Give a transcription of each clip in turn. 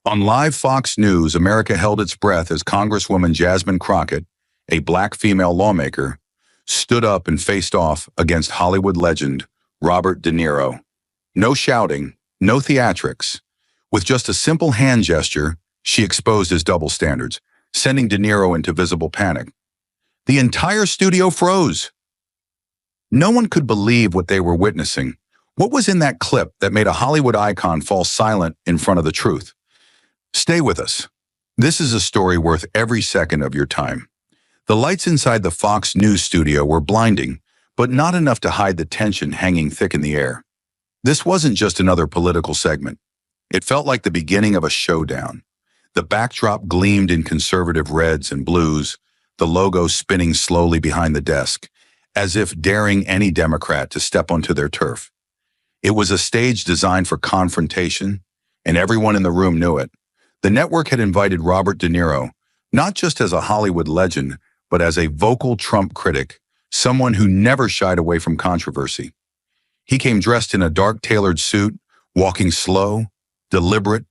On live Fox News, America held its breath as Congresswoman Jasmine Crockett, a black female lawmaker, stood up and faced off against Hollywood legend Robert De Niro. No shouting, no theatrics. With just a simple hand gesture, she exposed his double standards, sending De Niro into visible panic. The entire studio froze. No one could believe what they were witnessing. What was in that clip that made a Hollywood icon fall silent in front of the truth? Stay with us. This is a story worth every second of your time. The lights inside the Fox News studio were blinding, but not enough to hide the tension hanging thick in the air. This wasn't just another political segment. It felt like the beginning of a showdown. The backdrop gleamed in conservative reds and blues, the logo spinning slowly behind the desk, as if daring any Democrat to step onto their turf. It was a stage designed for confrontation, and everyone in the room knew it. The network had invited Robert De Niro, not just as a Hollywood legend, but as a vocal Trump critic, someone who never shied away from controversy. He came dressed in a dark tailored suit, walking slow, deliberate,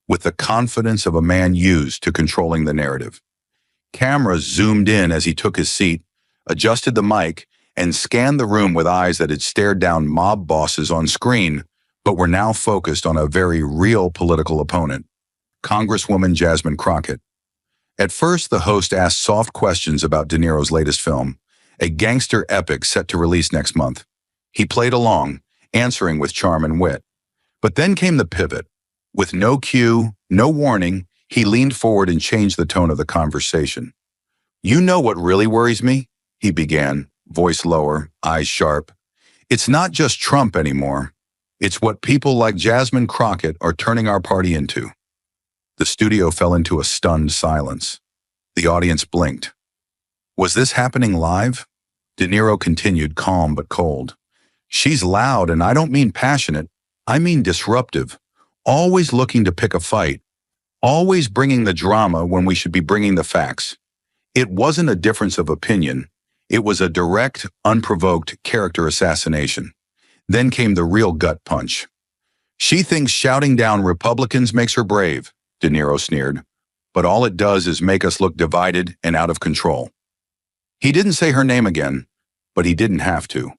with the confidence of a man used to controlling the narrative. Cameras zoomed in as he took his seat, adjusted the mic, and scanned the room with eyes that had stared down mob bosses on screen, but were now focused on a very real political opponent, Congresswoman Jasmine Crockett. At first, the host asked soft questions about De Niro's latest film, a gangster epic set to release next month. He played along, answering with charm and wit. But then came the pivot. With no cue, no warning, he leaned forward and changed the tone of the conversation. "You know what really worries me?" he began, voice lower, eyes sharp. "It's not just Trump anymore. It's what people like Jasmine Crockett are turning our party into." The studio fell into a stunned silence. The audience blinked. Was this happening live? De Niro continued, calm but cold. "She's loud, and I don't mean passionate. I mean disruptive. Always looking to pick a fight. Always bringing the drama when we should be bringing the facts. It wasn't a difference of opinion. It was a direct, unprovoked character assassination. Then came the real gut punch. She thinks shouting down Republicans makes her brave," De Niro sneered, "but all it does is make us look divided and out of control." He didn't say her name again, but he didn't have to.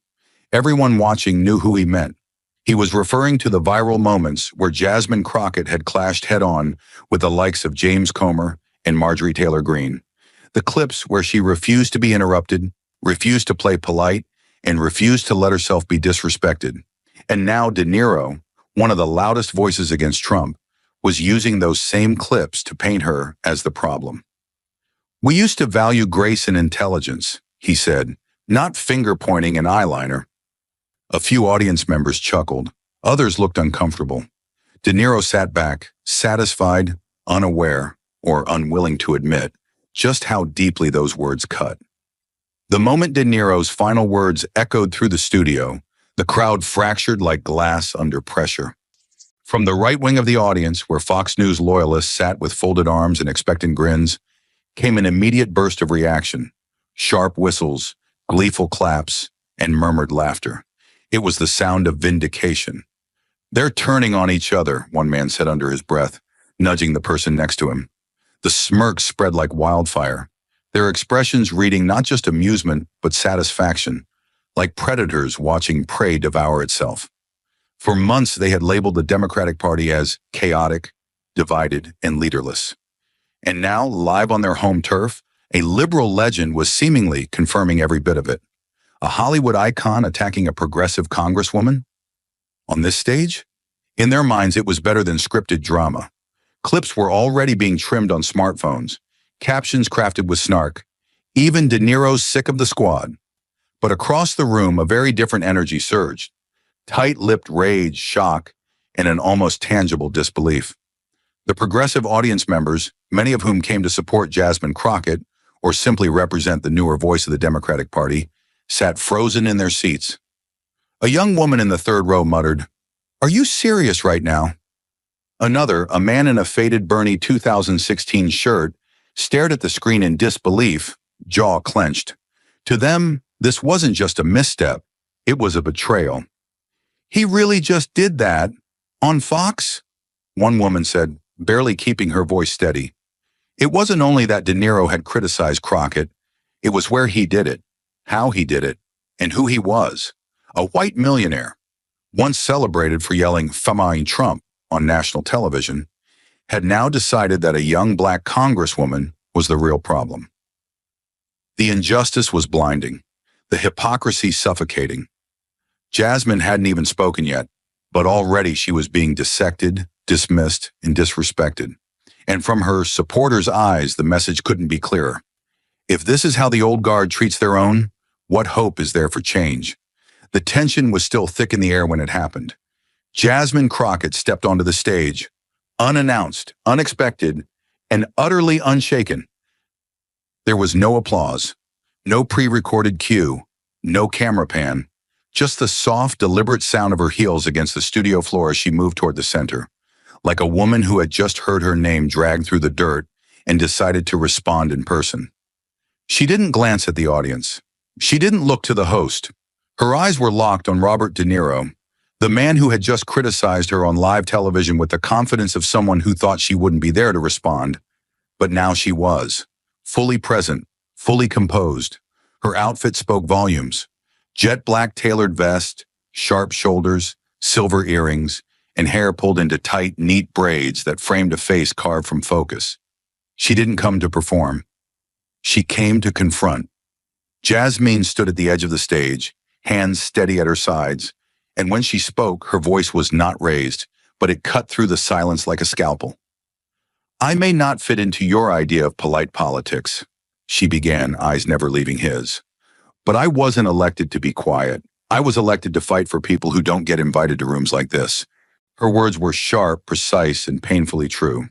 Everyone watching knew who he meant. He was referring to the viral moments where Jasmine Crockett had clashed head-on with the likes of James Comer and Marjorie Taylor Greene. The clips where she refused to be interrupted, refused to play polite, and refused to let herself be disrespected. And now De Niro, one of the loudest voices against Trump, was using those same clips to paint her as the problem. "We used to value grace and intelligence," he said, "not finger-pointing and eyeliner." A few audience members chuckled. Others looked uncomfortable. De Niro sat back, satisfied, unaware, or unwilling to admit just how deeply those words cut. The moment De Niro's final words echoed through the studio, the crowd fractured like glass under pressure. From the right wing of the audience, where Fox News loyalists sat with folded arms and expectant grins, came an immediate burst of reaction. Sharp whistles, gleeful claps, and murmured laughter. It was the sound of vindication. "They're turning on each other," one man said under his breath, nudging the person next to him. The smirks spread like wildfire, their expressions reading not just amusement, but satisfaction, like predators watching prey devour itself. For months, they had labeled the Democratic Party as chaotic, divided, and leaderless. And now, live on their home turf, a liberal legend was seemingly confirming every bit of it. A Hollywood icon attacking a progressive congresswoman? On this stage? In their minds, it was better than scripted drama. Clips were already being trimmed on smartphones, captions crafted with snark. Even De Niro's sick of the squad. But across the room, a very different energy surged. Tight-lipped rage, shock, and an almost tangible disbelief. The progressive audience members, many of whom came to support Jasmine Crockett or simply represent the newer voice of the Democratic Party, sat frozen in their seats. A young woman in the third row muttered, "Are you serious right now?" Another, a man in a faded Bernie 2016 shirt, stared at the screen in disbelief, jaw clenched. To them, this wasn't just a misstep, it was a betrayal. "He really just did that? On Fox?" One woman said, barely keeping her voice steady. It wasn't only that De Niro had criticized Crockett, it was where he did it, how he did it, and who he was. A white millionaire, once celebrated for yelling "Famaing Trump" on national television, had now decided that a young black congresswoman was the real problem. The injustice was blinding, the hypocrisy suffocating. Jasmine hadn't even spoken yet, but already she was being dissected, dismissed, and disrespected. And from her supporters' eyes, the message couldn't be clearer. If this is how the old guard treats their own, what hope is there for change? The tension was still thick in the air when it happened. Jasmine Crockett stepped onto the stage, unannounced, unexpected, and utterly unshaken. There was no applause, no pre-recorded cue, no camera pan, just the soft, deliberate sound of her heels against the studio floor as she moved toward the center, like a woman who had just heard her name dragged through the dirt and decided to respond in person. She didn't glance at the audience. She didn't look to the host. Her eyes were locked on Robert De Niro, the man who had just criticized her on live television with the confidence of someone who thought she wouldn't be there to respond. But now she was, fully present, fully composed. Her outfit spoke volumes. Jet black tailored vest, sharp shoulders, silver earrings, and hair pulled into tight, neat braids that framed a face carved from focus. She didn't come to perform. She came to confront. Jasmine stood at the edge of the stage, hands steady at her sides, and when she spoke, her voice was not raised, but it cut through the silence like a scalpel. "I may not fit into your idea of polite politics," she began, eyes never leaving his. "But I wasn't elected to be quiet. I was elected to fight for people who don't get invited to rooms like this." Her words were sharp, precise, and painfully true.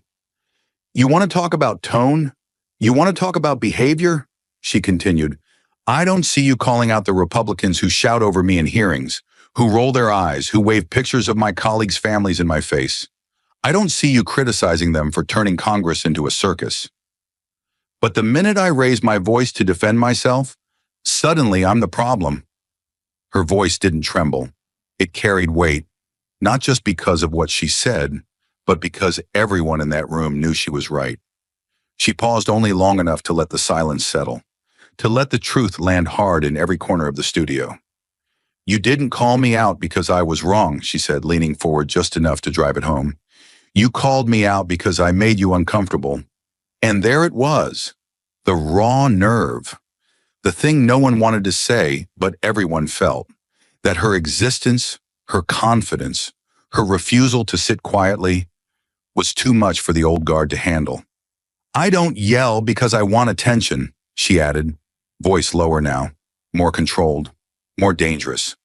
"You want to talk about tone? You want to talk about behavior?" she continued. "I don't see you calling out the Republicans who shout over me in hearings, who roll their eyes, who wave pictures of my colleagues' families in my face. I don't see you criticizing them for turning Congress into a circus. But the minute I raise my voice to defend myself, suddenly I'm the problem." Her voice didn't tremble. It carried weight, not just because of what she said, but because everyone in that room knew she was right. She paused only long enough to let the silence settle, to let the truth land hard in every corner of the studio. "You didn't call me out because I was wrong," she said, leaning forward just enough to drive it home. "You called me out because I made you uncomfortable." And there it was, the raw nerve, the thing no one wanted to say, but everyone felt, that her existence, her confidence, her refusal to sit quietly was too much for the old guard to handle. "I don't yell because I want attention," she added, voice lower now, more controlled, more dangerous.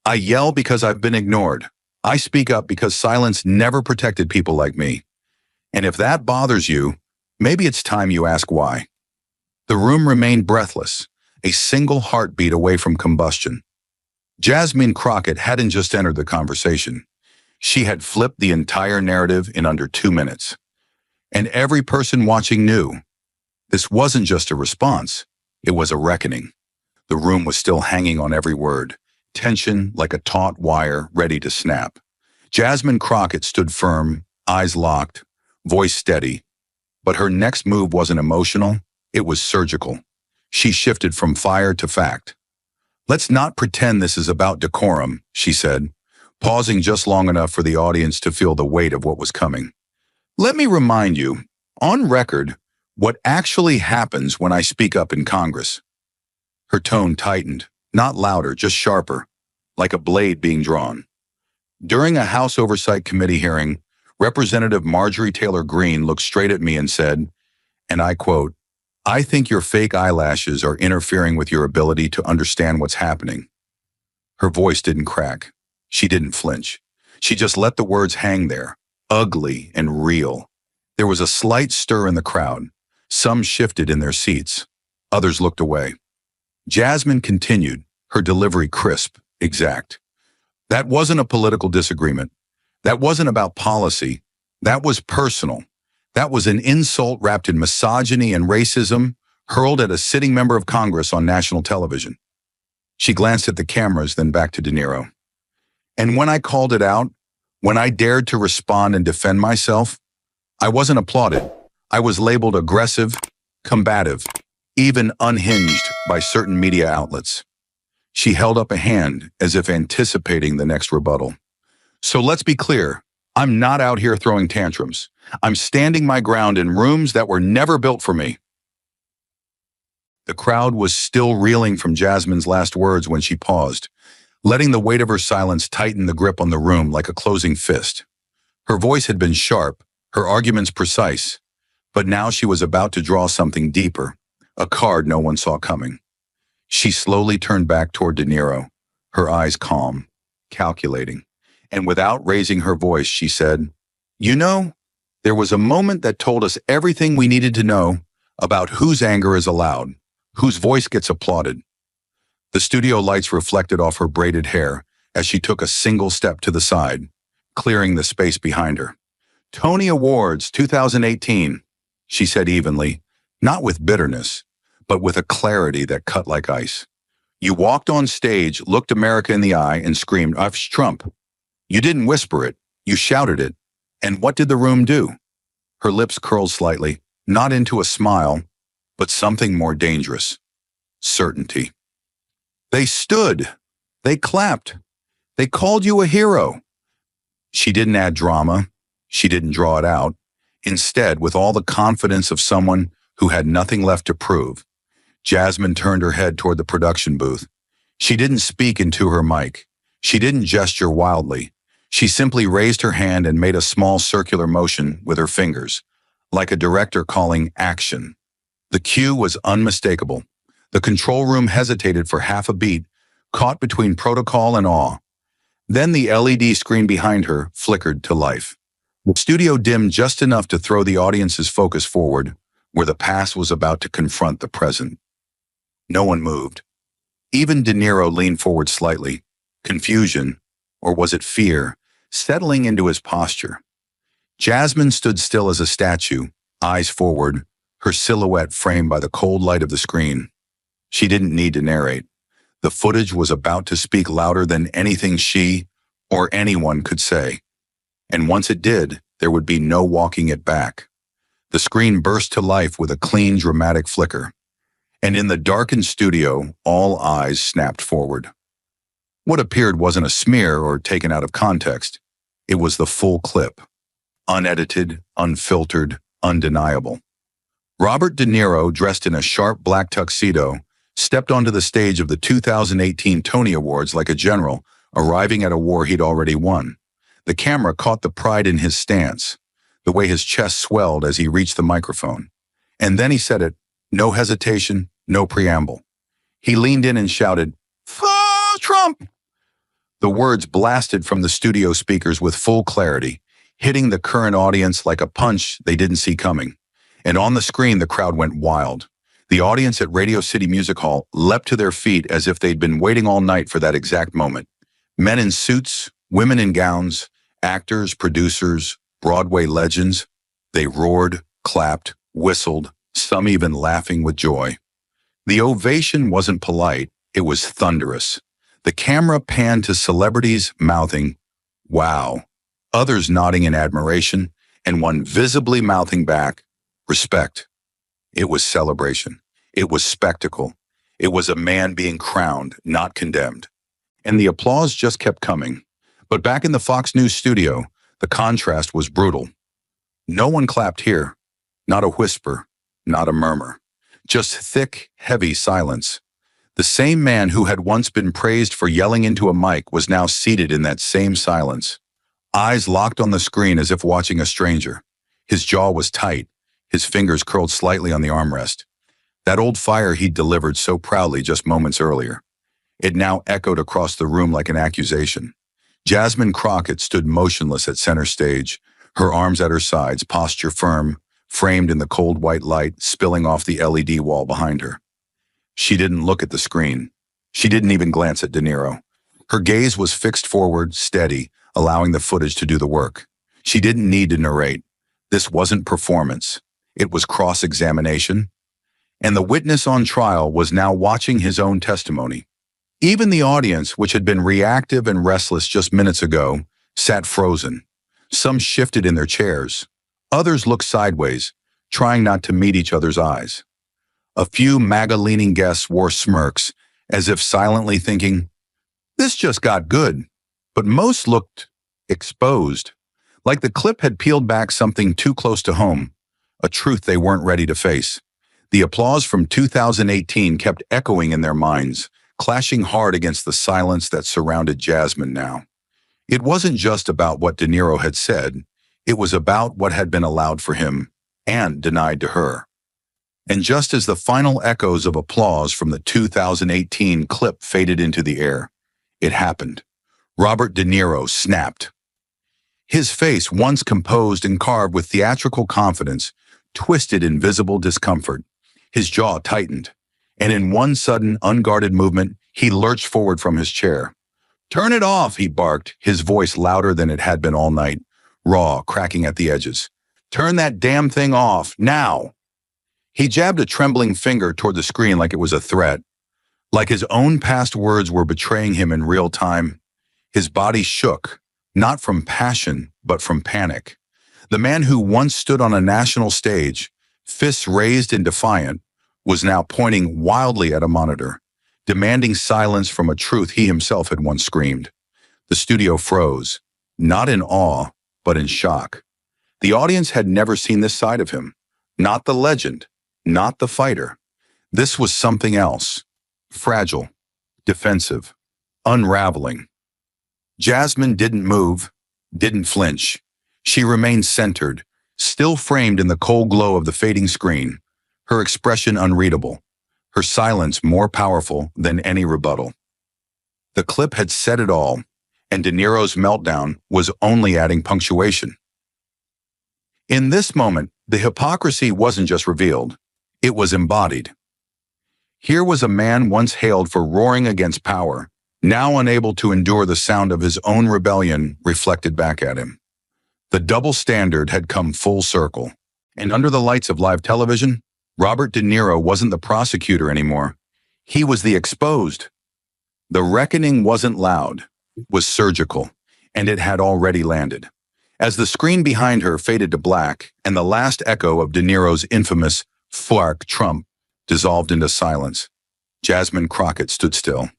"I yell because I've been ignored. I speak up because silence never protected people like me. And if that bothers you, maybe it's time you ask why." The room remained breathless, a single heartbeat away from combustion. Jasmine Crockett hadn't just entered the conversation. She had flipped the entire narrative in under 2 minutes. And every person watching knew this wasn't just a response, it was a reckoning. The room was still hanging on every word, tension like a taut wire ready to snap. Jasmine Crockett stood firm, eyes locked, voice steady. But her next move wasn't emotional, it was surgical. She shifted from fire to fact. "Let's not pretend this is about decorum," she said, pausing just long enough for the audience to feel the weight of what was coming. "Let me remind you, on record, what actually happens when I speak up in Congress." Her tone tightened, not louder, just sharper, like a blade being drawn. "During a House Oversight Committee hearing, Representative Marjorie Taylor Greene looked straight at me and said, and I quote, 'I think your fake eyelashes are interfering with your ability to understand what's happening.'" Her voice didn't crack. She didn't flinch. She just let the words hang there, ugly and real. There was a slight stir in the crowd. Some shifted in their seats. Others looked away. Jasmine continued, her delivery crisp, exact. "That wasn't a political disagreement. That wasn't about policy. That was personal. That was an insult wrapped in misogyny and racism hurled at a sitting member of Congress on national television." She glanced at the cameras, then back to De Niro. "And when I called it out, when I dared to respond and defend myself, I wasn't applauded. I was labeled aggressive, combative, even unhinged by certain media outlets. She held up a hand as if anticipating the next rebuttal. So let's be clear. I'm not out here throwing tantrums. I'm standing my ground in rooms that were never built for me. The crowd was still reeling from Jasmine's last words when she paused, letting the weight of her silence tighten the grip on the room like a closing fist. Her voice had been sharp, her arguments precise, but now she was about to draw something deeper, a card no one saw coming. She slowly turned back toward De Niro, her eyes calm, calculating, and without raising her voice, she said, "You know, there was a moment that told us everything we needed to know about whose anger is allowed, whose voice gets applauded." The studio lights reflected off her braided hair as she took a single step to the side, clearing the space behind her. "Tony Awards 2018, she said evenly, not with bitterness, but with a clarity that cut like ice. "You walked on stage, looked America in the eye, and screamed, 'I've Trump.' You didn't whisper it, you shouted it. And what did the room do?" Her lips curled slightly, not into a smile, but something more dangerous. Certainty. "They stood. They clapped. They called you a hero." She didn't add drama. She didn't draw it out. Instead, with all the confidence of someone who had nothing left to prove, Jasmine turned her head toward the production booth. She didn't speak into her mic. She didn't gesture wildly. She simply raised her hand and made a small circular motion with her fingers, like a director calling action. The cue was unmistakable. The control room hesitated for half a beat, caught between protocol and awe. Then the LED screen behind her flickered to life. The studio dimmed just enough to throw the audience's focus forward, where the past was about to confront the present. No one moved. Even De Niro leaned forward slightly, confusion, or was it fear, settling into his posture. Jasmine stood still as a statue, eyes forward, her silhouette framed by the cold light of the screen. She didn't need to narrate. The footage was about to speak louder than anything she or anyone could say. And once it did, there would be no walking it back. The screen burst to life with a clean, dramatic flicker. And in the darkened studio, all eyes snapped forward. What appeared wasn't a smear or taken out of context. It was the full clip. Unedited, unfiltered, undeniable. Robert De Niro, dressed in a sharp black tuxedo, stepped onto the stage of the 2018 Tony Awards like a general, arriving at a war he'd already won. The camera caught the pride in his stance, the way his chest swelled as he reached the microphone. And then he said it, no hesitation, no preamble. He leaned in and shouted, "Fuck Trump!" The words blasted from the studio speakers with full clarity, hitting the current audience like a punch they didn't see coming. And on the screen, the crowd went wild. The audience at Radio City Music Hall leapt to their feet as if they'd been waiting all night for that exact moment. Men in suits, women in gowns, actors, producers, Broadway legends. They roared, clapped, whistled, some even laughing with joy. The ovation wasn't polite, it was thunderous. The camera panned to celebrities mouthing, "Wow," others nodding in admiration, and one visibly mouthing back, "Respect." It was celebration. It was spectacle. It was a man being crowned, not condemned. And the applause just kept coming. But back in the Fox News studio, the contrast was brutal. No one clapped here. Not a whisper, not a murmur. Just thick, heavy silence. The same man who had once been praised for yelling into a mic was now seated in that same silence. Eyes locked on the screen as if watching a stranger. His jaw was tight, his fingers curled slightly on the armrest. That old fire he'd delivered so proudly just moments earlier. It now echoed across the room like an accusation. Jasmine Crockett stood motionless at center stage, her arms at her sides, posture firm, framed in the cold white light spilling off the LED wall behind her. She didn't look at the screen. She didn't even glance at De Niro. Her gaze was fixed forward, steady, allowing the footage to do the work. She didn't need to narrate. This wasn't performance. It was cross-examination. And the witness on trial was now watching his own testimony. Even the audience, which had been reactive and restless just minutes ago, sat frozen. Some shifted in their chairs. Others looked sideways, trying not to meet each other's eyes. A few MAGA-leaning guests wore smirks, as if silently thinking, "This just got good." But most looked exposed, like the clip had peeled back something too close to home, a truth they weren't ready to face. The applause from 2018 kept echoing in their minds, clashing hard against the silence that surrounded Jasmine now. It wasn't just about what De Niro had said, it was about what had been allowed for him and denied to her. And just as the final echoes of applause from the 2018 clip faded into the air, it happened. Robert De Niro snapped. His face, once composed and carved with theatrical confidence, twisted in visible discomfort. His jaw tightened, and in one sudden, unguarded movement, he lurched forward from his chair. "Turn it off," he barked, his voice louder than it had been all night, raw, cracking at the edges. "Turn that damn thing off, now!" He jabbed a trembling finger toward the screen like it was a threat, like his own past words were betraying him in real time. His body shook, not from passion, but from panic. The man who once stood on a national stage, fists raised and defiant, was now pointing wildly at a monitor, demanding silence from a truth he himself had once screamed. The studio froze, not in awe, but in shock. The audience had never seen this side of him. Not the legend, not the fighter. This was something else. Fragile, defensive, unraveling. Jasmine didn't move, didn't flinch. She remained centered, still framed in the cold glow of the fading screen, her expression unreadable, her silence more powerful than any rebuttal. The clip had said it all, and De Niro's meltdown was only adding punctuation. In this moment, the hypocrisy wasn't just revealed, it was embodied. Here was a man once hailed for roaring against power, now unable to endure the sound of his own rebellion reflected back at him. The double standard had come full circle, and under the lights of live television, Robert De Niro wasn't the prosecutor anymore. He was the exposed. The reckoning wasn't loud, it was surgical, and it had already landed. As the screen behind her faded to black and the last echo of De Niro's infamous "Fuck Trump" dissolved into silence, Jasmine Crockett stood still.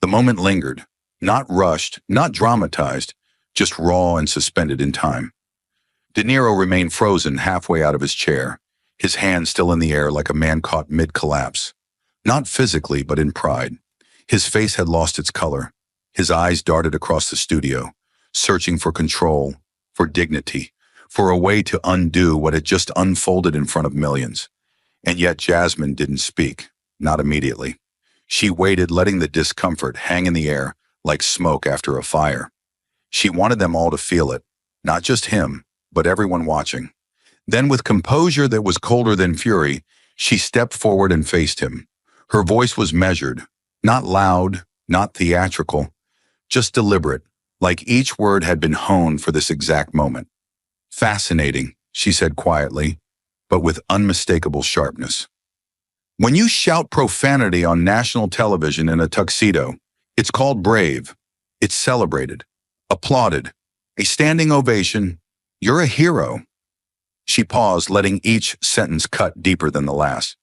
The moment lingered, not rushed, not dramatized, just raw and suspended in time. De Niro remained frozen halfway out of his chair, his hands still in the air like a man caught mid-collapse. Not physically, but in pride. His face had lost its color. His eyes darted across the studio, searching for control, for dignity, for a way to undo what had just unfolded in front of millions. And yet Jasmine didn't speak, not immediately. She waited, letting the discomfort hang in the air like smoke after a fire. She wanted them all to feel it, not just him, but everyone watching. Then, with composure that was colder than fury, she stepped forward and faced him. Her voice was measured, not loud, not theatrical, just deliberate, like each word had been honed for this exact moment. "Fascinating," she said quietly, but with unmistakable sharpness. "When you shout profanity on national television in a tuxedo, it's called brave. It's celebrated, applauded, a standing ovation. You're a hero." She paused, letting each sentence cut deeper than the last.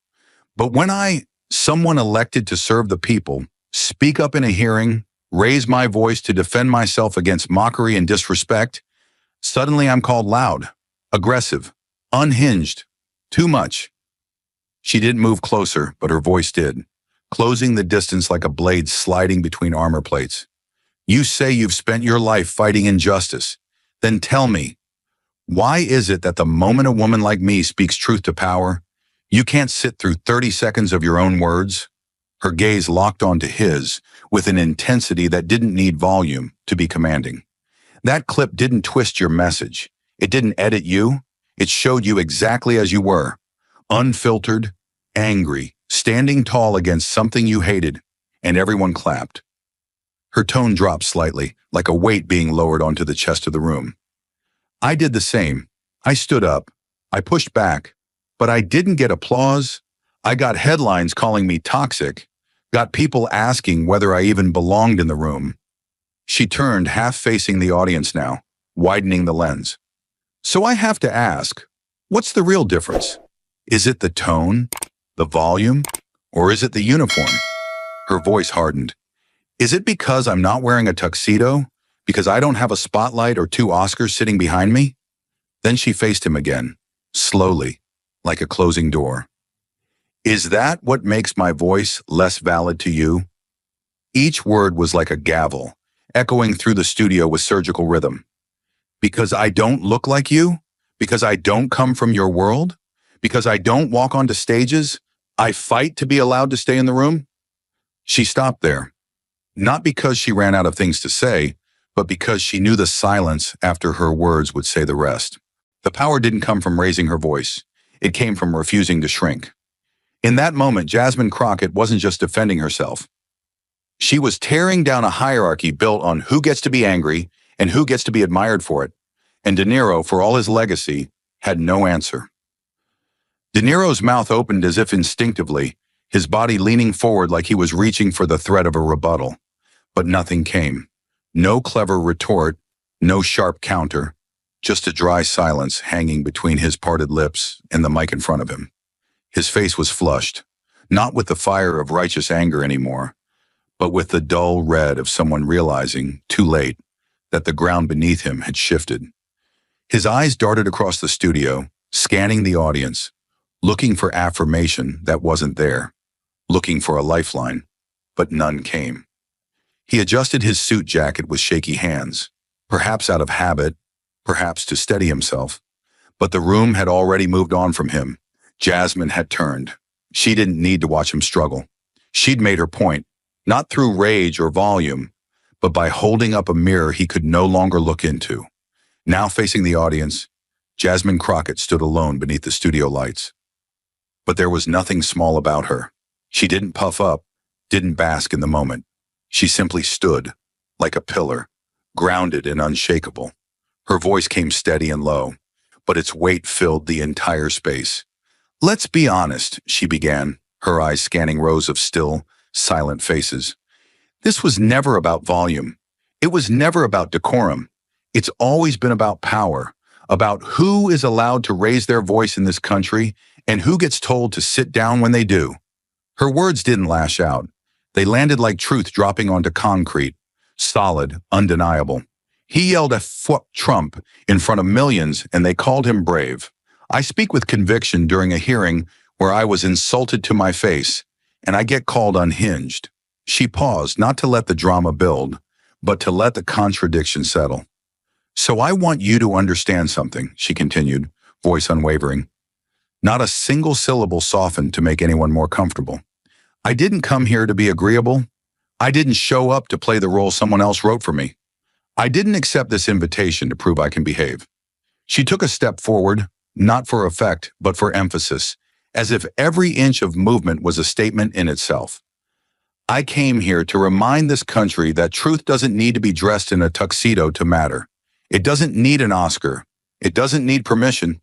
"But when someone elected to serve the people, speak up in a hearing, raise my voice to defend myself against mockery and disrespect, suddenly I'm called loud, aggressive, unhinged, too much." She didn't move closer, but her voice did, closing the distance like a blade sliding between armor plates. "You say you've spent your life fighting injustice. Then tell me, why is it that the moment a woman like me speaks truth to power, you can't sit through 30 seconds of your own words?" Her gaze locked onto his with an intensity that didn't need volume to be commanding. "That clip didn't twist your message. It didn't edit you. It showed you exactly as you were, unfiltered, angry, standing tall against something you hated, and everyone clapped." Her tone dropped slightly, like a weight being lowered onto the chest of the room. "I did the same. I stood up. I pushed back. But I didn't get applause. I got headlines calling me toxic, got people asking whether I even belonged in the room." She turned, half facing the audience now, widening the lens. So I have to ask, what's the real difference? Is it the tone, the volume, or is it the uniform? Her voice hardened. Is it because I'm not wearing a tuxedo? Because I don't have a spotlight or two Oscars sitting behind me? Then she faced him again, slowly, like a closing door. Is that what makes my voice less valid to you? Each word was like a gavel, echoing through the studio with surgical rhythm. Because I don't look like you? Because I don't come from your world? Because I don't walk onto stages? I fight to be allowed to stay in the room? She stopped there, not because she ran out of things to say, but because she knew the silence after her words would say the rest. The power didn't come from raising her voice. It came from refusing to shrink. In that moment, Jasmine Crockett wasn't just defending herself. She was tearing down a hierarchy built on who gets to be angry and who gets to be admired for it. And De Niro, for all his legacy, had no answer. De Niro's mouth opened as if instinctively, his body leaning forward like he was reaching for the threat of a rebuttal. But nothing came. No clever retort, no sharp counter, just a dry silence hanging between his parted lips and the mic in front of him. His face was flushed, not with the fire of righteous anger anymore, but with the dull red of someone realizing, too late, that the ground beneath him had shifted. His eyes darted across the studio, scanning the audience, looking for affirmation that wasn't there, looking for a lifeline, but none came. He adjusted his suit jacket with shaky hands, perhaps out of habit, perhaps to steady himself. But the room had already moved on from him. Jasmine had turned. She didn't need to watch him struggle. She'd made her point, not through rage or volume, but by holding up a mirror he could no longer look into. Now facing the audience, Jasmine Crockett stood alone beneath the studio lights. But there was nothing small about her. She didn't puff up, didn't bask in the moment. She simply stood, like a pillar, grounded and unshakable. Her voice came steady and low, but its weight filled the entire space. "Let's be honest," she began, her eyes scanning rows of still, silent faces. "This was never about volume. It was never about decorum. It's always been about power, about who is allowed to raise their voice in this country and who gets told to sit down when they do." Her words didn't lash out. They landed like truth dropping onto concrete, solid, undeniable. He yelled a "fuck Trump" in front of millions, and they called him brave. I speak with conviction during a hearing where I was insulted to my face, and I get called unhinged. She paused, not to let the drama build, but to let the contradiction settle. "So I want you to understand something," she continued, voice unwavering. Not a single syllable softened to make anyone more comfortable. "I didn't come here to be agreeable. I didn't show up to play the role someone else wrote for me. I didn't accept this invitation to prove I can behave." She took a step forward, not for effect, but for emphasis, as if every inch of movement was a statement in itself. "I came here to remind this country that truth doesn't need to be dressed in a tuxedo to matter. It doesn't need an Oscar. It doesn't need permission."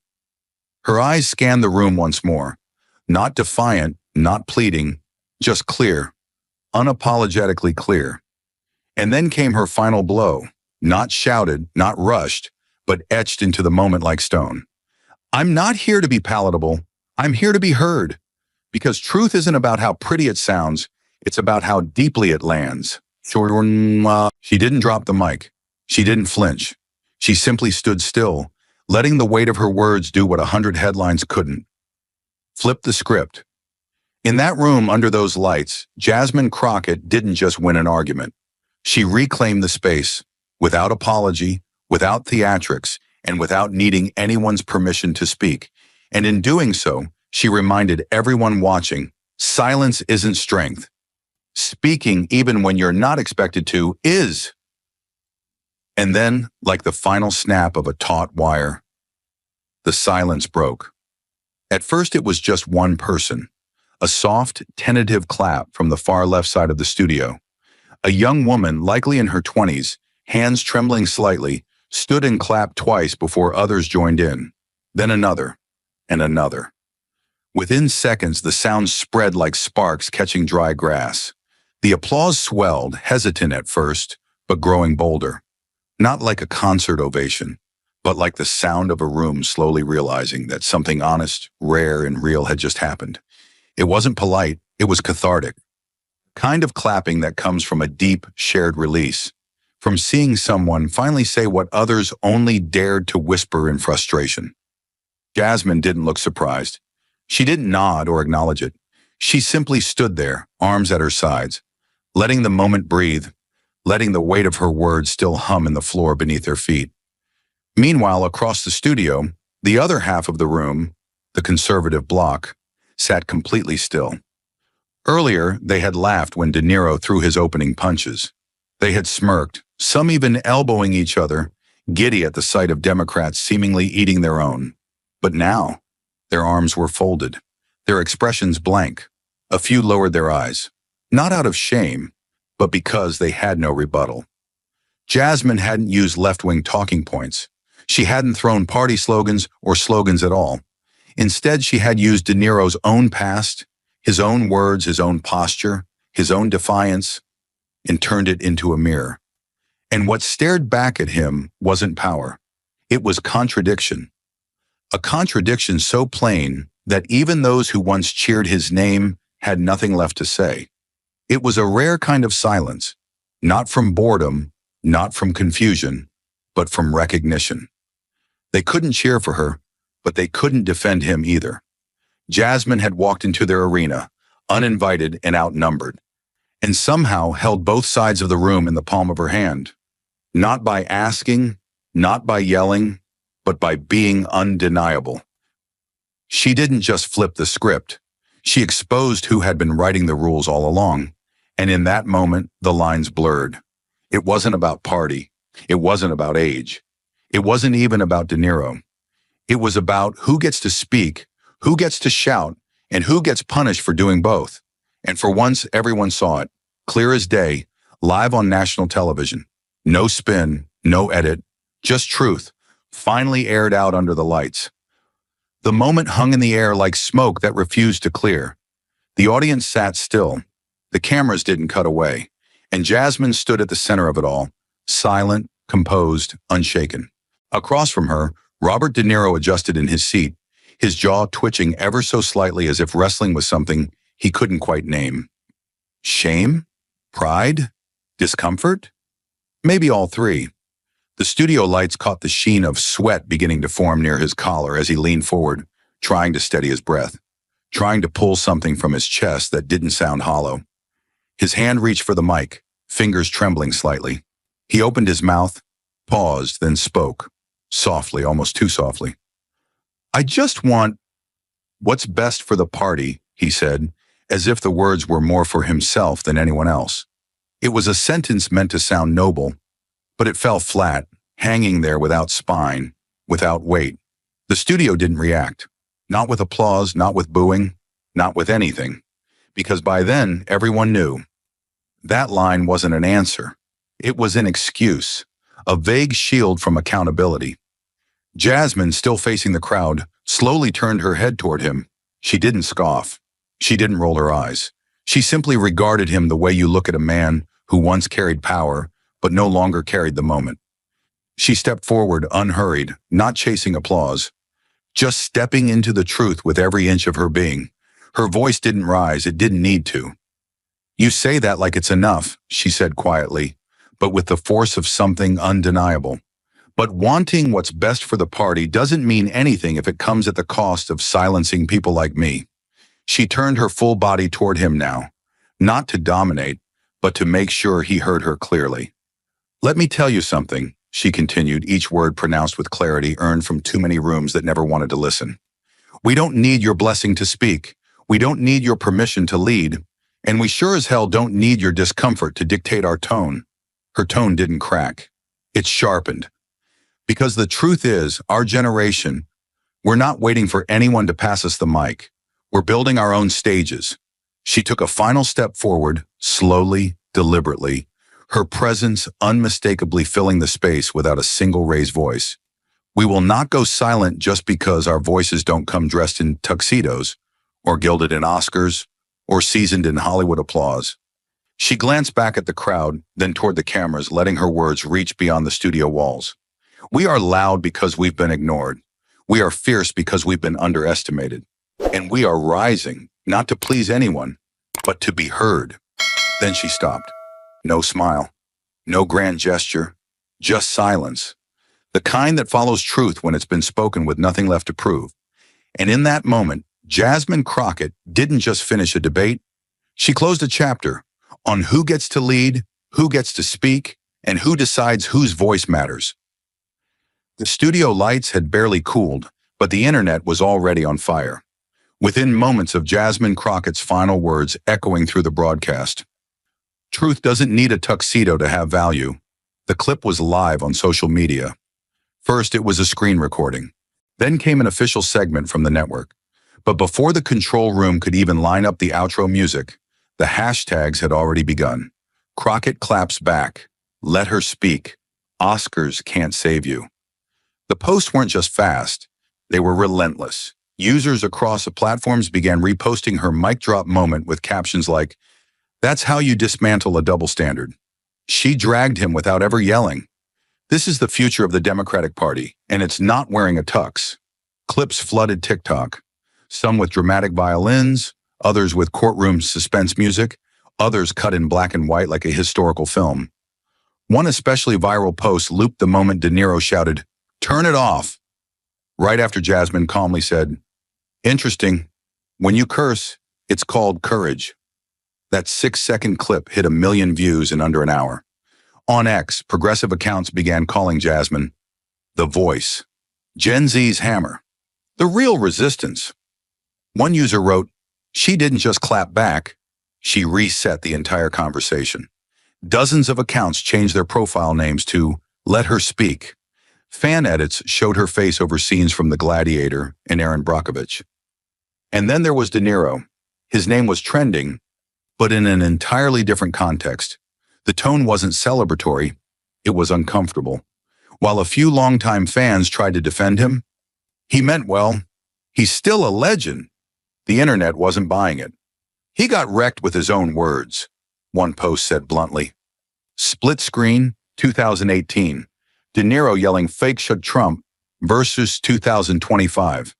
Her eyes scanned the room once more, not defiant, not pleading, just clear, unapologetically clear. And then came her final blow, not shouted, not rushed, but etched into the moment like stone. "I'm not here to be palatable. I'm here to be heard. Because truth isn't about how pretty it sounds, it's about how deeply it lands." She didn't drop the mic. She didn't flinch. She simply stood still, letting the weight of her words do what 100 headlines couldn't. Flip the script. In that room under those lights, Jasmine Crockett didn't just win an argument. She reclaimed the space, without apology, without theatrics, and without needing anyone's permission to speak. And in doing so, she reminded everyone watching, silence isn't strength. Speaking, even when you're not expected to, is. And then, like the final snap of a taut wire, the silence broke. At first, it was just one person. A soft, tentative clap from the far left side of the studio. A young woman, likely in her 20s, hands trembling slightly, stood and clapped twice before others joined in. Then another, and another. Within seconds, the sound spread like sparks catching dry grass. The applause swelled, hesitant at first, but growing bolder. Not like a concert ovation, but like the sound of a room slowly realizing that something honest, rare, and real had just happened. It wasn't polite, it was cathartic. Kind of clapping that comes from a deep, shared release. From seeing someone finally say what others only dared to whisper in frustration. Jasmine didn't look surprised. She didn't nod or acknowledge it. She simply stood there, arms at her sides, letting the moment breathe, letting the weight of her words still hum in the floor beneath her feet. Meanwhile, across the studio, the other half of the room, the conservative bloc, sat completely still. Earlier, they had laughed when De Niro threw his opening punches. They had smirked, some even elbowing each other, giddy at the sight of Democrats seemingly eating their own. But now, their arms were folded, their expressions blank. A few lowered their eyes, not out of shame, but because they had no rebuttal. Jasmine hadn't used left-wing talking points. She hadn't thrown party slogans or slogans at all. Instead, she had used De Niro's own past, his own words, his own posture, his own defiance, and turned it into a mirror. And what stared back at him wasn't power. It was contradiction. A contradiction so plain that even those who once cheered his name had nothing left to say. It was a rare kind of silence, not from boredom, not from confusion, but from recognition. They couldn't cheer for her, but they couldn't defend him either. Jasmine had walked into their arena, uninvited and outnumbered, and somehow held both sides of the room in the palm of her hand. Not by asking, not by yelling, but by being undeniable. She didn't just flip the script. She exposed who had been writing the rules all along, and in that moment, the lines blurred. It wasn't about party. It wasn't about age. It wasn't even about De Niro. It was about who gets to speak, who gets to shout, and who gets punished for doing both. And for once, everyone saw it, clear as day, live on national television. No spin, no edit, just truth, finally aired out under the lights. The moment hung in the air like smoke that refused to clear. The audience sat still. The cameras didn't cut away, and Jasmine stood at the center of it all, silent, composed, unshaken. Across from her, Robert De Niro adjusted in his seat, his jaw twitching ever so slightly as if wrestling with something he couldn't quite name. Shame? Pride? Discomfort? Maybe all three. The studio lights caught the sheen of sweat beginning to form near his collar as he leaned forward, trying to steady his breath, trying to pull something from his chest that didn't sound hollow. His hand reached for the mic, fingers trembling slightly. He opened his mouth, paused, then spoke, softly, almost too softly. "I just want what's best for the party," he said, as if the words were more for himself than anyone else. It was a sentence meant to sound noble, but it fell flat, hanging there without spine, without weight. The studio didn't react, not with applause, not with booing, not with anything, because by then everyone knew. That line wasn't an answer. It was an excuse, a vague shield from accountability. Jasmine, still facing the crowd, slowly turned her head toward him. She didn't scoff. She didn't roll her eyes. She simply regarded him the way you look at a man who once carried power, but no longer carried the moment. She stepped forward, unhurried, not chasing applause, just stepping into the truth with every inch of her being. Her voice didn't rise, it didn't need to. "You say that like it's enough," she said quietly, but with the force of something undeniable. "But wanting what's best for the party doesn't mean anything if it comes at the cost of silencing people like me." She turned her full body toward him now, not to dominate, but to make sure he heard her clearly. "Let me tell you something," she continued, each word pronounced with clarity earned from too many rooms that never wanted to listen. "We don't need your blessing to speak. We don't need your permission to lead. And we sure as hell don't need your discomfort to dictate our tone." Her tone didn't crack. It sharpened. "Because the truth is, our generation, we're not waiting for anyone to pass us the mic. We're building our own stages." She took a final step forward, slowly, deliberately, her presence unmistakably filling the space without a single raised voice. "We will not go silent just because our voices don't come dressed in tuxedos, or gilded in Oscars, or seasoned in Hollywood applause." She glanced back at the crowd, then toward the cameras, letting her words reach beyond the studio walls. We are loud because we've been ignored. We are fierce because we've been underestimated. And we are rising, not to please anyone, but to be heard. Then she stopped. No smile, no grand gesture, just silence. The kind that follows truth when it's been spoken with nothing left to prove. And in that moment, Jasmine Crockett didn't just finish a debate. She closed a chapter on who gets to lead, who gets to speak, and who decides whose voice matters. The studio lights had barely cooled, but the internet was already on fire. Within moments of Jasmine Crockett's final words echoing through the broadcast, truth doesn't need a tuxedo to have value. The clip was live on social media. First, it was a screen recording. Then came an official segment from the network. But before the control room could even line up the outro music, the hashtags had already begun. Crockett claps back. Let her speak. Oscars can't save you. The posts weren't just fast. They were relentless. Users across the platforms began reposting her mic drop moment with captions like, "That's how you dismantle a double standard." She dragged him without ever yelling. This is the future of the Democratic Party, and it's not wearing a tux. Clips flooded TikTok, some with dramatic violins, others with courtroom suspense music, others cut in black and white like a historical film. One especially viral post looped the moment De Niro shouted, "Turn it off," right after Jasmine calmly said, "Interesting. When you curse, it's called courage." That 6-second clip hit 1 million views in under an hour. On X, progressive accounts began calling Jasmine the voice, Gen Z's hammer, the real resistance. One user wrote, "She didn't just clap back, she reset the entire conversation." Dozens of accounts changed their profile names to "Let Her Speak." Fan edits showed her face over scenes from The Gladiator and Aaron Brockovich. And then there was De Niro. His name was trending, but in an entirely different context. The tone wasn't celebratory, it was uncomfortable. While a few longtime fans tried to defend him, he meant well. He's still a legend. The internet wasn't buying it. He got wrecked with his own words, one post said bluntly. Split screen, 2018. De Niro yelling "Fake shut Trump" versus 2025.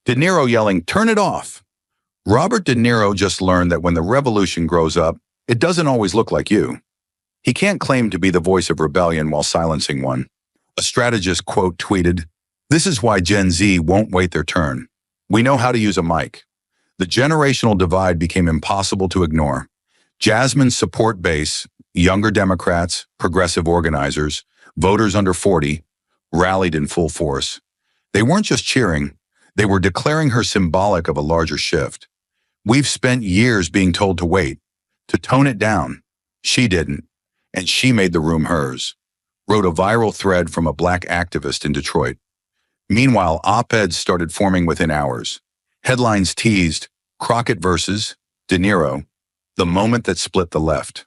De Niro yelling "Turn it off." Robert De Niro just learned that when the revolution grows up, it doesn't always look like you. He can't claim to be the voice of rebellion while silencing one. A strategist quote tweeted, "This is why Gen Z won't wait their turn. We know how to use a mic." The generational divide became impossible to ignore. Jasmine's support base, younger Democrats, progressive organizers, voters under 40, rallied in full force. They weren't just cheering, they were declaring her symbolic of a larger shift. We've spent years being told to wait, to tone it down. She didn't, and she made the room hers, wrote a viral thread from a black activist in Detroit. Meanwhile, op-eds started forming within hours. Headlines teased, Crockett versus De Niro, the moment that split the left.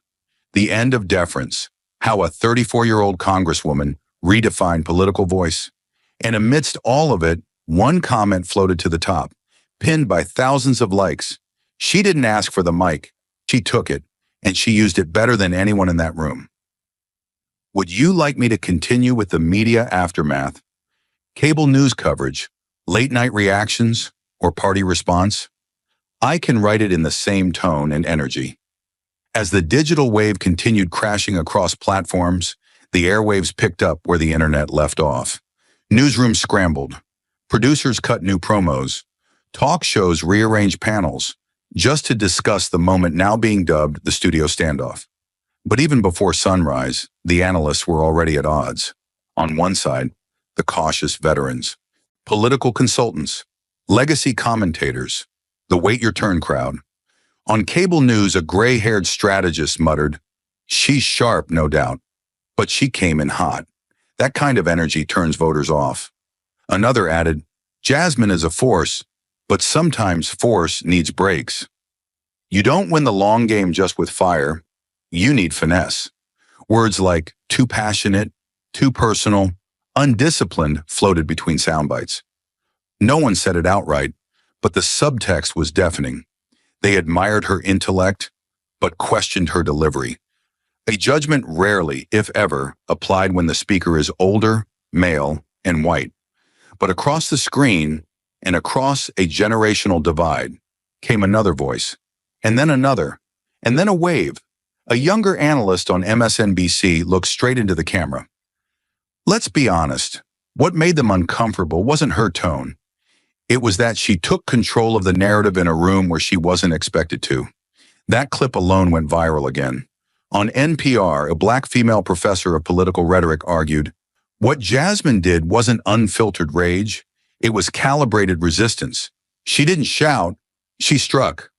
The end of deference, how a 34-year-old congresswoman redefined political voice. And amidst all of it, one comment floated to the top, pinned by thousands of likes. She didn't ask for the mic, she took it, and she used it better than anyone in that room. Would you like me to continue with the media aftermath? Cable news coverage, late-night reactions, or party response? I can write it in the same tone and energy. As the digital wave continued crashing across platforms, the airwaves picked up where the internet left off. Newsrooms scrambled. Producers cut new promos. Talk shows rearranged panels, just to discuss the moment now being dubbed the studio standoff. But even before sunrise, the analysts were already at odds. On one side, the cautious veterans, political consultants, legacy commentators, the wait your turn crowd. On cable news, a gray-haired strategist muttered, "She's sharp, no doubt, but she came in hot. That kind of energy turns voters off." Another added, "Jasmine is a force, but sometimes force needs breaks." You don't win the long game just with fire. You need finesse. Words like too passionate, too personal, undisciplined floated between sound bites. No one said it outright, but the subtext was deafening. They admired her intellect, but questioned her delivery. A judgment rarely, if ever, applied when the speaker is older, male, and white. But across the screen and across a generational divide came another voice, and then another, and then a wave. A younger analyst on MSNBC looked straight into the camera. Let's be honest, what made them uncomfortable wasn't her tone. It was that she took control of the narrative in a room where she wasn't expected to. That clip alone went viral again. On NPR, a black female professor of political rhetoric argued, what Jasmine did wasn't unfiltered rage, it was calibrated resistance. She didn't shout, she struck.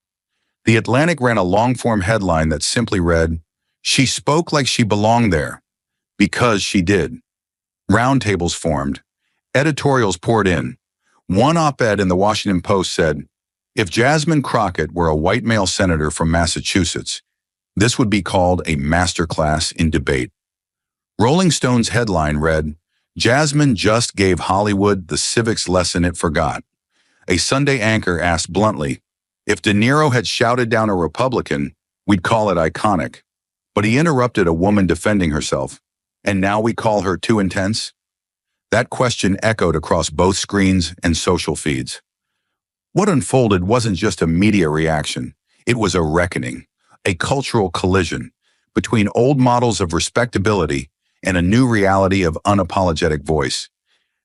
The Atlantic ran a long-form headline that simply read, "She spoke like she belonged there, because she did." Roundtables formed. Editorials poured in. One op-ed in the Washington Post said, if Jasmine Crockett were a white male senator from Massachusetts, this would be called a masterclass in debate. Rolling Stone's headline read, Jasmine just gave Hollywood the civics lesson it forgot. A Sunday anchor asked bluntly, if De Niro had shouted down a Republican, we'd call it iconic. But he interrupted a woman defending herself, and now we call her too intense? That question echoed across both screens and social feeds. What unfolded wasn't just a media reaction. It was a reckoning, a cultural collision between old models of respectability and a new reality of unapologetic voice.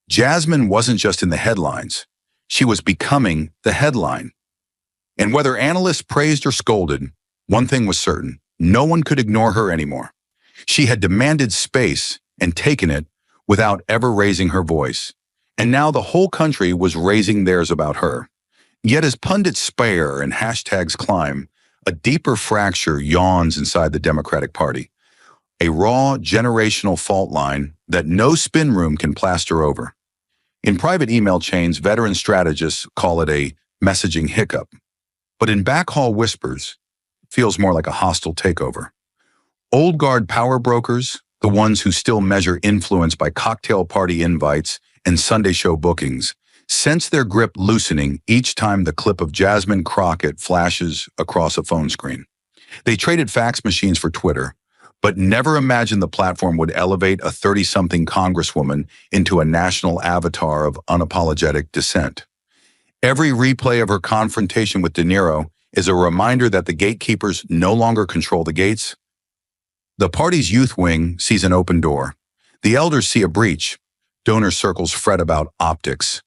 Jasmine wasn't just in the headlines. She was becoming the headline. And whether analysts praised or scolded, one thing was certain. No one could ignore her anymore. She had demanded space and taken it without ever raising her voice. And now the whole country was raising theirs about her. Yet as pundits spare and hashtags climb, a deeper fracture yawns inside the Democratic Party. A raw, generational fault line that no spin room can plaster over. In private email chains, veteran strategists call it a messaging hiccup. But in backhaul whispers, it feels more like a hostile takeover. Old guard power brokers, the ones who still measure influence by cocktail party invites and Sunday show bookings, sense their grip loosening each time the clip of Jasmine Crockett flashes across a phone screen. They traded fax machines for Twitter, but never imagined the platform would elevate a 30-something congresswoman into a national avatar of unapologetic dissent. Every replay of her confrontation with De Niro is a reminder that the gatekeepers no longer control the gates. The party's youth wing sees an open door. The elders see a breach. Donor circles fret about optics.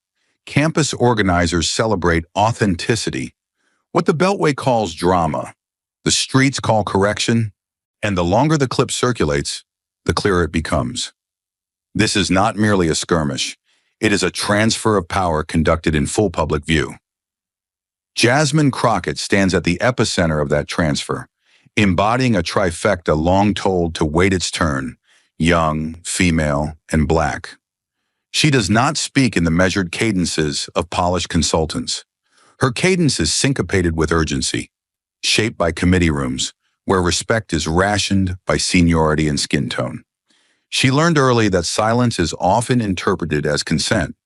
Campus organizers celebrate authenticity. What the Beltway calls drama, the streets call correction, and the longer the clip circulates, the clearer it becomes. This is not merely a skirmish. It is a transfer of power conducted in full public view. Jasmine Crockett stands at the epicenter of that transfer, embodying a trifecta long told to wait its turn, young, female, and black. She does not speak in the measured cadences of polished consultants. Her cadence is syncopated with urgency, shaped by committee rooms, where respect is rationed by seniority and skin tone. She learned early that silence is often interpreted as consent,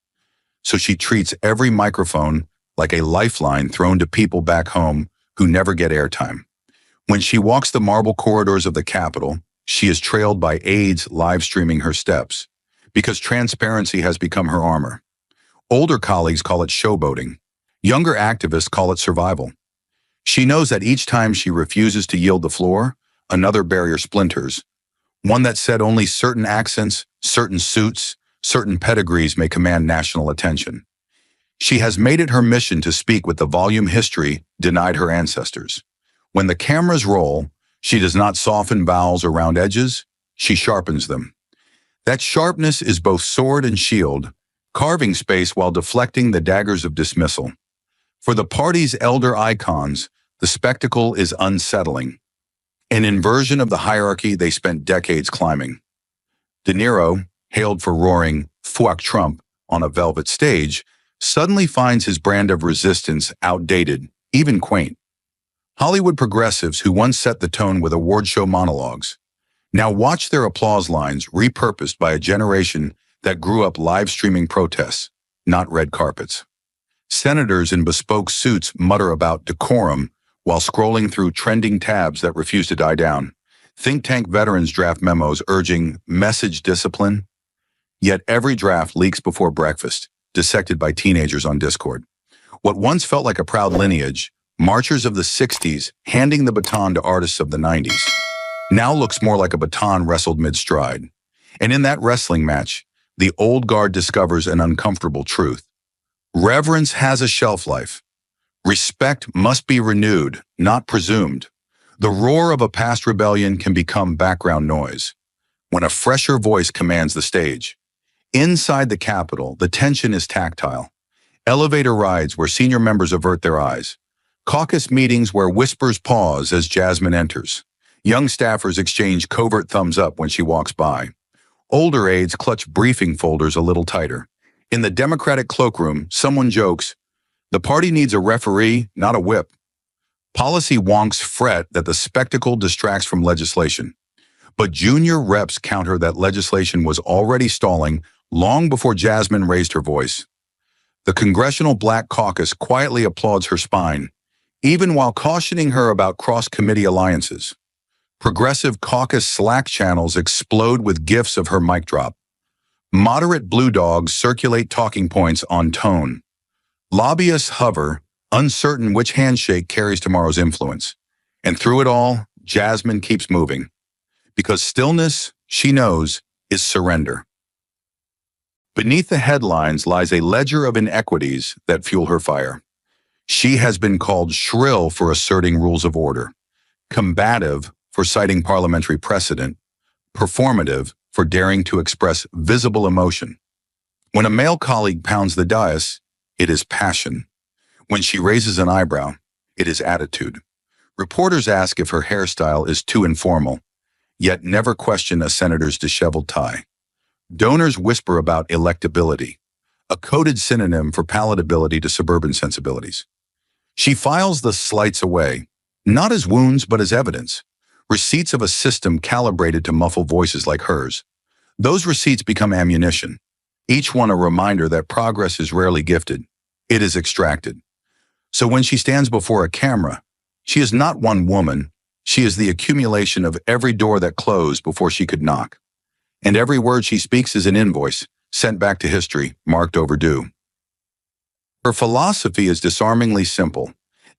so she treats every microphone like a lifeline thrown to people back home who never get airtime. When she walks the marble corridors of the Capitol, she is trailed by aides live streaming her steps, because transparency has become her armor. Older colleagues call it showboating. Younger activists call it survival. She knows that each time she refuses to yield the floor, another barrier splinters, one that said only certain accents, certain suits, certain pedigrees may command national attention. She has made it her mission to speak with the volume history denied her ancestors. When the cameras roll, she does not soften vowels around edges, she sharpens them. That sharpness is both sword and shield, carving space while deflecting the daggers of dismissal. For the party's elder icons, the spectacle is unsettling, an inversion of the hierarchy they spent decades climbing. De Niro, hailed for roaring "Fuck Trump" on a velvet stage, suddenly finds his brand of resistance outdated, even quaint. Hollywood progressives who once set the tone with award show monologues now watch their applause lines repurposed by a generation that grew up live streaming protests, not red carpets. Senators in bespoke suits mutter about decorum while scrolling through trending tabs that refuse to die down. Think tank veterans draft memos urging message discipline. Yet every draft leaks before breakfast, dissected by teenagers on Discord. What once felt like a proud lineage, marchers of the 60s handing the baton to artists of the 90s, now looks more like a baton wrestled mid-stride. And in that wrestling match, the old guard discovers an uncomfortable truth. Reverence has a shelf life. Respect must be renewed, not presumed. The roar of a past rebellion can become background noise when a fresher voice commands the stage. Inside the Capitol, the tension is tactile. Elevator rides where senior members avert their eyes. Caucus meetings where whispers pause as Jasmine enters. Young staffers exchange covert thumbs up when she walks by. Older aides clutch briefing folders a little tighter. In the Democratic cloakroom, someone jokes, "The party needs a referee, not a whip." Policy wonks fret that the spectacle distracts from legislation. But junior reps counter that legislation was already stalling long before Jasmine raised her voice. The Congressional Black Caucus quietly applauds her spine, even while cautioning her about cross-committee alliances. Progressive caucus Slack channels explode with gifs of her mic drop. Moderate blue dogs circulate talking points on tone. Lobbyists hover, uncertain which handshake carries tomorrow's influence. And through it all, Jasmine keeps moving. Because stillness, she knows, is surrender. Beneath the headlines lies a ledger of inequities that fuel her fire. She has been called shrill for asserting rules of order, combative for citing parliamentary precedent, performative for daring to express visible emotion. When a male colleague pounds the dais, it is passion. When she raises an eyebrow, it is attitude. Reporters ask if her hairstyle is too informal, yet never question a senator's disheveled tie. Donors whisper about electability, a coded synonym for palatability to suburban sensibilities. She files the slights away, not as wounds but as evidence, receipts of a system calibrated to muffle voices like hers. Those receipts become ammunition, each one a reminder that progress is rarely gifted, it is extracted. So when she stands before a camera, she is not one woman, she is the accumulation of every door that closed before she could knock. And every word she speaks is an invoice, sent back to history, marked overdue. Her philosophy is disarmingly simple.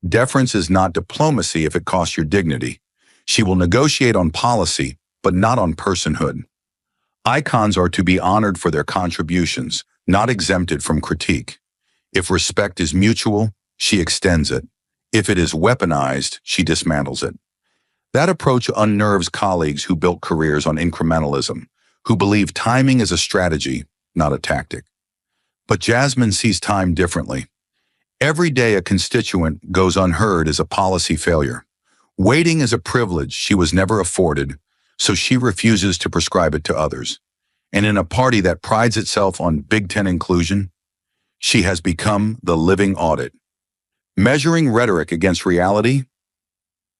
Deference is not diplomacy if it costs your dignity. She will negotiate on policy, but not on personhood. Icons are to be honored for their contributions, not exempted from critique. If respect is mutual, she extends it. If it is weaponized, she dismantles it. That approach unnerves colleagues who built careers on incrementalism, who believe timing is a strategy, not a tactic. But Jasmine sees time differently. Every day a constituent goes unheard is a policy failure. Waiting is a privilege she was never afforded, so she refuses to prescribe it to others. And in a party that prides itself on Big Ten inclusion, she has become the living audit. Measuring rhetoric against reality,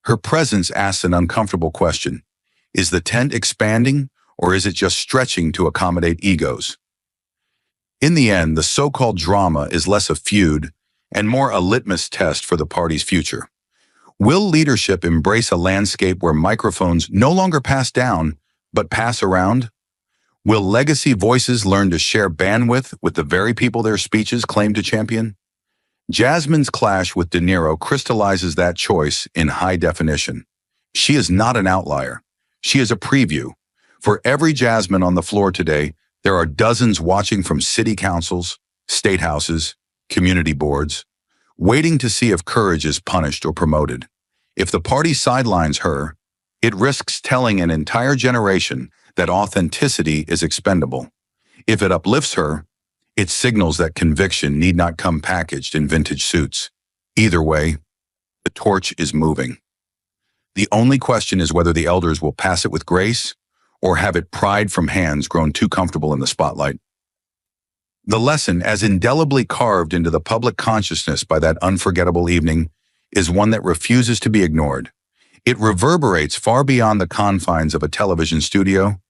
her presence asks an uncomfortable question. Is the tent expanding, or is it just stretching to accommodate egos? In the end, the so-called drama is less a feud and more a litmus test for the party's future. Will leadership embrace a landscape where microphones no longer pass down, but pass around? Will legacy voices learn to share bandwidth with the very people their speeches claim to champion? Jasmine's clash with Niro crystallizes that choice in high definition. She is not an outlier. She is a preview. For every Jasmine on the floor today, there are dozens watching from city councils, state houses, community boards, waiting to see if courage is punished or promoted. If the party sidelines her, it risks telling an entire generation that authenticity is expendable. If it uplifts her, it signals that conviction need not come packaged in vintage suits. Either way, the torch is moving. The only question is whether the elders will pass it with grace or have it pried from hands grown too comfortable in the spotlight. The lesson, as indelibly carved into the public consciousness by that unforgettable evening, is one that refuses to be ignored. It reverberates far beyond the confines of a television studio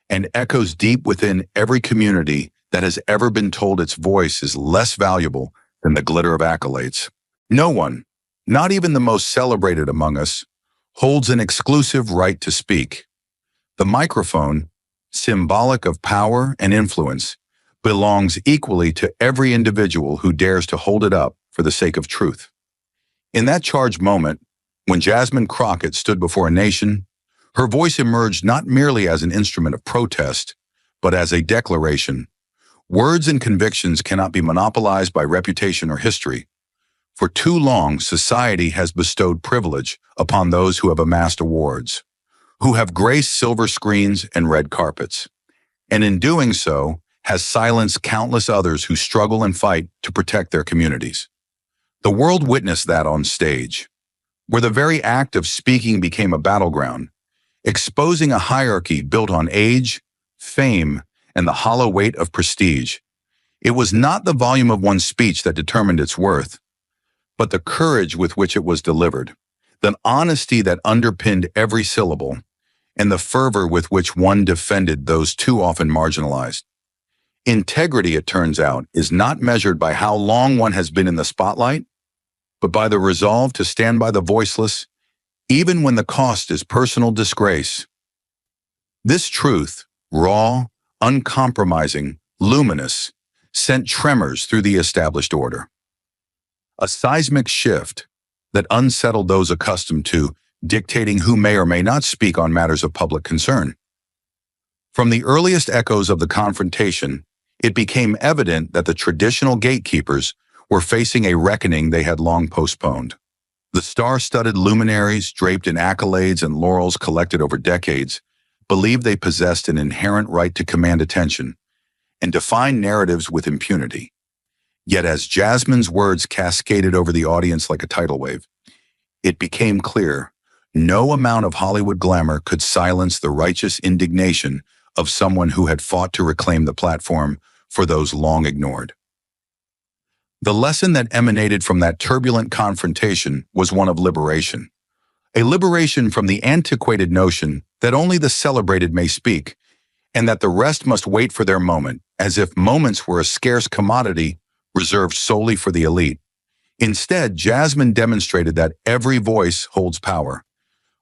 and echoes deep within every community that has ever been told its voice is less valuable than the glitter of accolades. No one, not even the most celebrated among us, holds an exclusive right to speak. The microphone, symbolic of power and influence, belongs equally to every individual who dares to hold it up for the sake of truth. In that charged moment, when Jasmine Crockett stood before a nation, her voice emerged not merely as an instrument of protest, but as a declaration. Words and convictions cannot be monopolized by reputation or history. For too long, society has bestowed privilege upon those who have amassed awards, who have graced silver screens and red carpets, and in doing so, has silenced countless others who struggle and fight to protect their communities. The world witnessed that on stage, where the very act of speaking became a battleground, exposing a hierarchy built on age, fame, and the hollow weight of prestige. It was not the volume of one's speech that determined its worth, but the courage with which it was delivered, the honesty that underpinned every syllable, and the fervor with which one defended those too often marginalized. Integrity, it turns out, is not measured by how long one has been in the spotlight, but by the resolve to stand by the voiceless, even when the cost is personal disgrace. This truth, raw, uncompromising, luminous, sent tremors through the established order. A seismic shift that unsettled those accustomed to dictating who may or may not speak on matters of public concern. From the earliest echoes of the confrontation, it became evident that the traditional gatekeepers were facing a reckoning they had long postponed. The star-studded luminaries, draped in accolades and laurels collected over decades, believed they possessed an inherent right to command attention and define narratives with impunity. Yet as Jasmine's words cascaded over the audience like a tidal wave, it became clear no amount of Hollywood glamour could silence the righteous indignation of someone who had fought to reclaim the platform for those long ignored. The lesson that emanated from that turbulent confrontation was one of liberation. A liberation from the antiquated notion that only the celebrated may speak, and that the rest must wait for their moment, as if moments were a scarce commodity reserved solely for the elite. Instead, Jasmine demonstrated that every voice holds power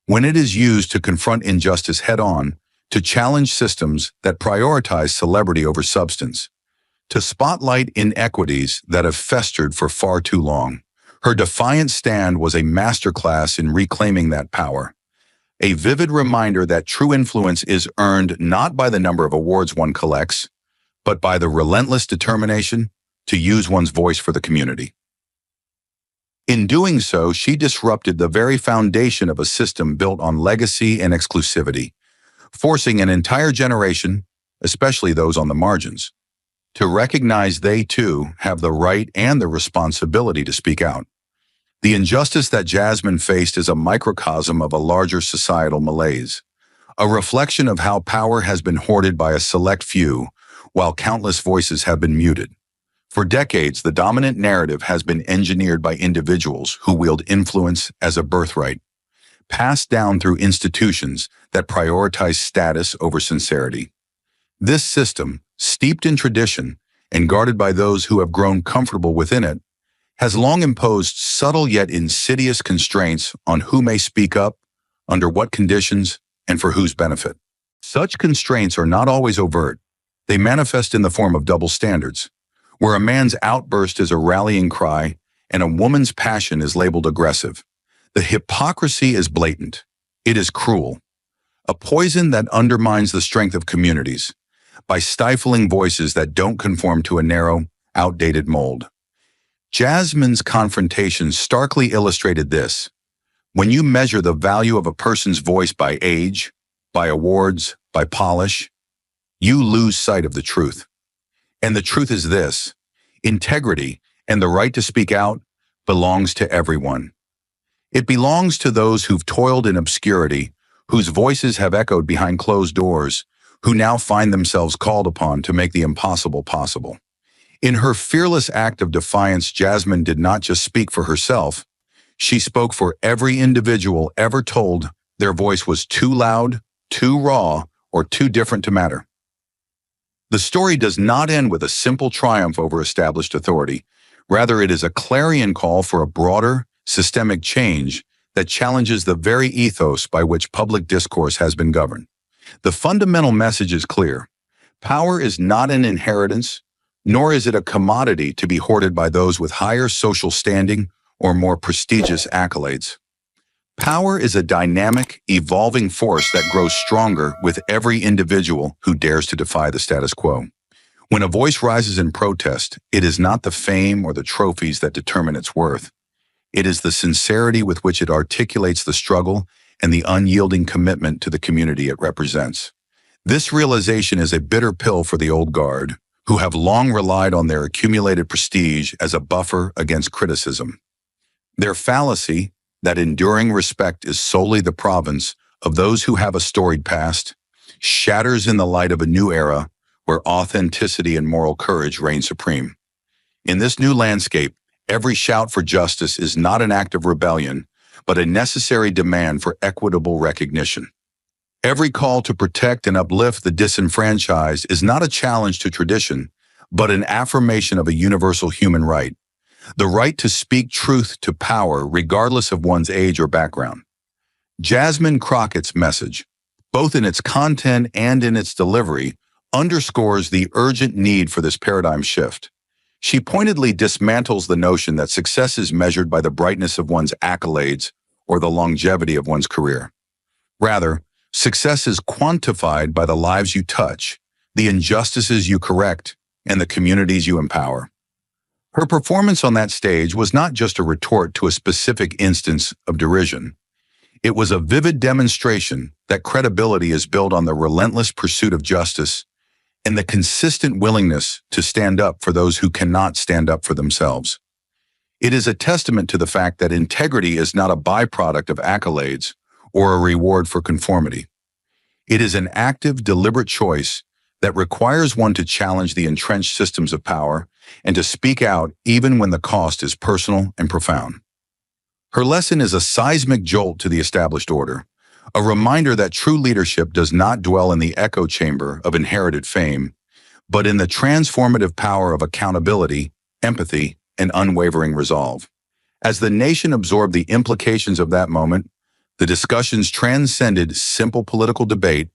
when it is used to confront injustice head-on, to challenge systems that prioritize celebrity over substance, to spotlight inequities that have festered for far too long. Her defiant stand was a masterclass in reclaiming that power, a vivid reminder that true influence is earned not by the number of awards one collects, but by the relentless determination to use one's voice for the community. In doing so, she disrupted the very foundation of a system built on legacy and exclusivity, forcing an entire generation, especially those on the margins, to recognize they too have the right and the responsibility to speak out. The injustice that Jasmine faced is a microcosm of a larger societal malaise, a reflection of how power has been hoarded by a select few, while countless voices have been muted. For decades, the dominant narrative has been engineered by individuals who wield influence as a birthright, passed down through institutions that prioritize status over sincerity. This system, steeped in tradition and guarded by those who have grown comfortable within it, has long imposed subtle yet insidious constraints on who may speak up, under what conditions, and for whose benefit. Such constraints are not always overt. They manifest in the form of double standards, where a man's outburst is a rallying cry and a woman's passion is labeled aggressive. The hypocrisy is blatant. It is cruel, a poison that undermines the strength of communities by stifling voices that don't conform to a narrow, outdated mold. Jasmine's confrontation starkly illustrated this. When you measure the value of a person's voice by age, by awards, by polish, you lose sight of the truth. And the truth is this: integrity and the right to speak out belongs to everyone. It belongs to those who've toiled in obscurity, whose voices have echoed behind closed doors, who now find themselves called upon to make the impossible possible. In her fearless act of defiance, Jasmine did not just speak for herself. She spoke for every individual ever told their voice was too loud, too raw, or too different to matter. The story does not end with a simple triumph over established authority. Rather, it is a clarion call for a broader, systemic change that challenges the very ethos by which public discourse has been governed. The fundamental message is clear. Power is not an inheritance, nor is it a commodity to be hoarded by those with higher social standing or more prestigious accolades. Power is a dynamic, evolving force that grows stronger with every individual who dares to defy the status quo. When a voice rises in protest, it is not the fame or the trophies that determine its worth. It is the sincerity with which it articulates the struggle and the unyielding commitment to the community it represents. This realization is a bitter pill for the old guard, who have long relied on their accumulated prestige as a buffer against criticism. Their fallacy, that enduring respect is solely the province of those who have a storied past, shatters in the light of a new era where authenticity and moral courage reign supreme. In this new landscape, every shout for justice is not an act of rebellion, but a necessary demand for equitable recognition. Every call to protect and uplift the disenfranchised is not a challenge to tradition, but an affirmation of a universal human right, the right to speak truth to power regardless of one's age or background. Jasmine Crockett's message, both in its content and in its delivery, underscores the urgent need for this paradigm shift. She pointedly dismantles the notion that success is measured by the brightness of one's accolades or the longevity of one's career. Rather, success is quantified by the lives you touch, the injustices you correct, and the communities you empower. Her performance on that stage was not just a retort to a specific instance of derision. It was a vivid demonstration that credibility is built on the relentless pursuit of justice and the consistent willingness to stand up for those who cannot stand up for themselves. It is a testament to the fact that integrity is not a byproduct of accolades or a reward for conformity. It is an active, deliberate choice that requires one to challenge the entrenched systems of power and to speak out even when the cost is personal and profound. Her lesson is a seismic jolt to the established order, a reminder that true leadership does not dwell in the echo chamber of inherited fame, but in the transformative power of accountability, empathy, and unwavering resolve. As the nation absorbed the implications of that moment, the discussions transcended simple political debate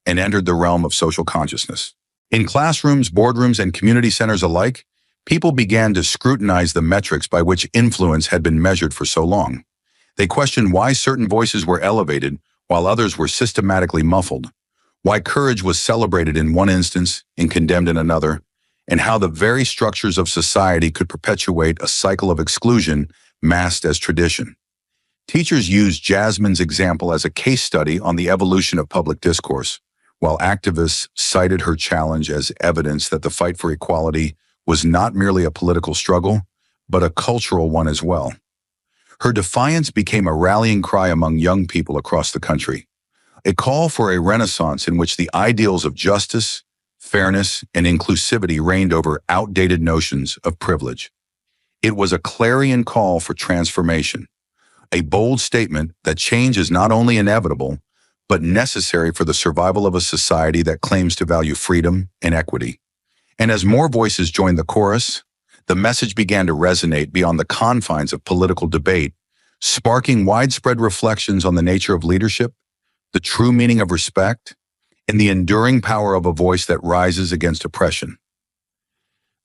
and entered the realm of social consciousness. In classrooms, boardrooms, and community centers alike, people began to scrutinize the metrics by which influence had been measured for so long. They questioned why certain voices were elevated while others were systematically muffled, why courage was celebrated in one instance and condemned in another, and how the very structures of society could perpetuate a cycle of exclusion masked as tradition. Teachers used Jasmine's example as a case study on the evolution of public discourse, while activists cited her challenge as evidence that the fight for equality was not merely a political struggle, but a cultural one as well. Her defiance became a rallying cry among young people across the country, a call for a renaissance in which the ideals of justice, fairness, and inclusivity reigned over outdated notions of privilege. It was a clarion call for transformation, a bold statement that change is not only inevitable, but necessary for the survival of a society that claims to value freedom and equity. And as more voices joined the chorus, the message began to resonate beyond the confines of political debate, sparking widespread reflections on the nature of leadership, the true meaning of respect, and the enduring power of a voice that rises against oppression.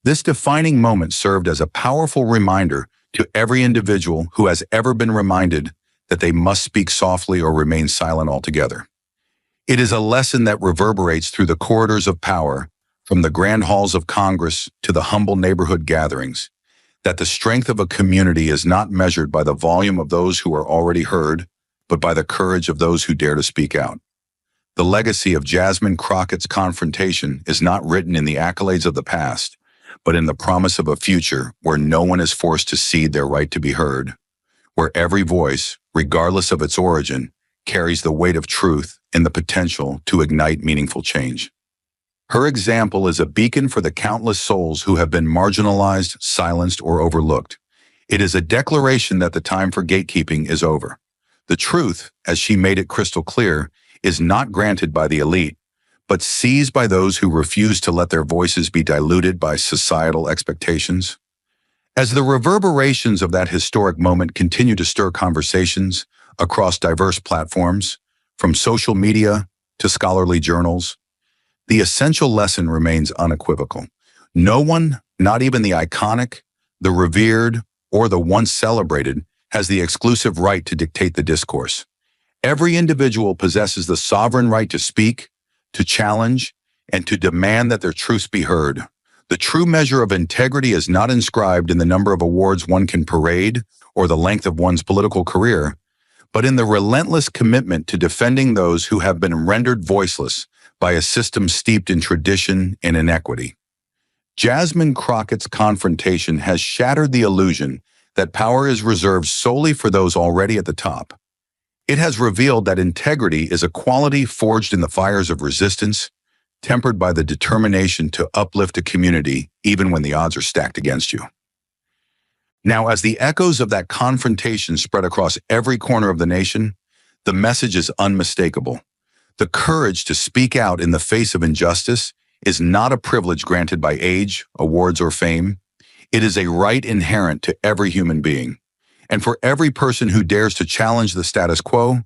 This defining moment served as a powerful reminder to every individual who has ever been reminded that they must speak softly or remain silent altogether. It is a lesson that reverberates through the corridors of power, from the grand halls of Congress to the humble neighborhood gatherings, that the strength of a community is not measured by the volume of those who are already heard, but by the courage of those who dare to speak out. The legacy of Jasmine Crockett's confrontation is not written in the accolades of the past, but in the promise of a future where no one is forced to cede their right to be heard, where every voice, regardless of its origin, carries the weight of truth and the potential to ignite meaningful change. Her example is a beacon for the countless souls who have been marginalized, silenced, or overlooked. It is a declaration that the time for gatekeeping is over. The truth, as she made it crystal clear, is not granted by the elite, but seized by those who refuse to let their voices be diluted by societal expectations. As the reverberations of that historic moment continue to stir conversations across diverse platforms, from social media to scholarly journals, the essential lesson remains unequivocal. No one, not even the iconic, the revered, or the once celebrated, has the exclusive right to dictate the discourse. Every individual possesses the sovereign right to speak, to challenge, and to demand that their truths be heard. The true measure of integrity is not inscribed in the number of awards one can parade or the length of one's political career, but in the relentless commitment to defending those who have been rendered voiceless by a system steeped in tradition and inequity. Jasmine Crockett's confrontation has shattered the illusion that power is reserved solely for those already at the top. It has revealed that integrity is a quality forged in the fires of resistance, tempered by the determination to uplift a community even when the odds are stacked against you. Now, as the echoes of that confrontation spread across every corner of the nation, the message is unmistakable. The courage to speak out in the face of injustice is not a privilege granted by age, awards, or fame. It is a right inherent to every human being. And for every person who dares to challenge the status quo,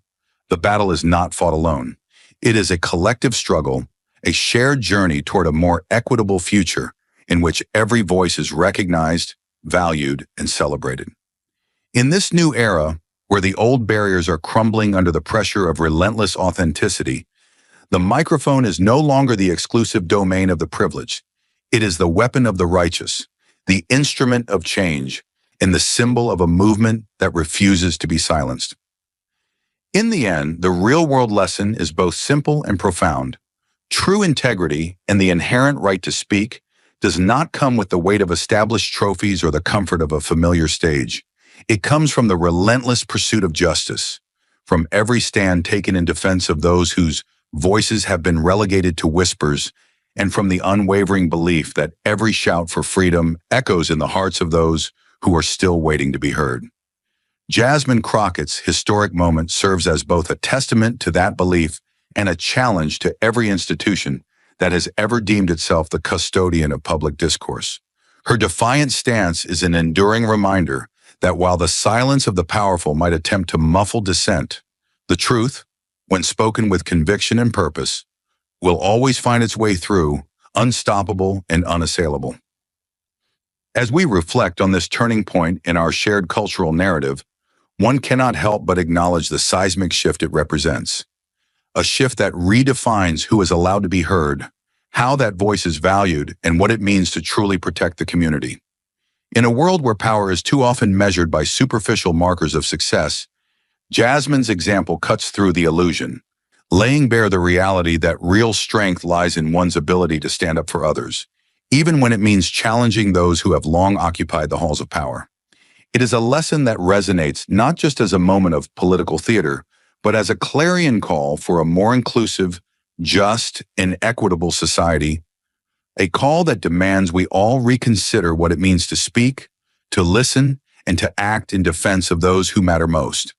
the battle is not fought alone. It is a collective struggle, a shared journey toward a more equitable future in which every voice is recognized, valued, and celebrated. In this new era, where the old barriers are crumbling under the pressure of relentless authenticity, the microphone is no longer the exclusive domain of the privileged. It is the weapon of the righteous, the instrument of change, and the symbol of a movement that refuses to be silenced. In the end, the real-world lesson is both simple and profound. True integrity and the inherent right to speak does not come with the weight of established trophies or the comfort of a familiar stage. It comes from the relentless pursuit of justice, from every stand taken in defense of those whose voices have been relegated to whispers, and from the unwavering belief that every shout for freedom echoes in the hearts of those who are still waiting to be heard. Jasmine Crockett's historic moment serves as both a testament to that belief and a challenge to every institution that has ever deemed itself the custodian of public discourse. Her defiant stance is an enduring reminder that while the silence of the powerful might attempt to muffle dissent, the truth, when spoken with conviction and purpose, will always find its way through, unstoppable and unassailable. As we reflect on this turning point in our shared cultural narrative, one cannot help but acknowledge the seismic shift it represents. A shift that redefines who is allowed to be heard, how that voice is valued, and what it means to truly protect the community. In a world where power is too often measured by superficial markers of success, Jasmine's example cuts through the illusion, laying bare the reality that real strength lies in one's ability to stand up for others, even when it means challenging those who have long occupied the halls of power. It is a lesson that resonates not just as a moment of political theater, but as a clarion call for a more inclusive, just, and equitable society, a call that demands we all reconsider what it means to speak, to listen, and to act in defense of those who matter most.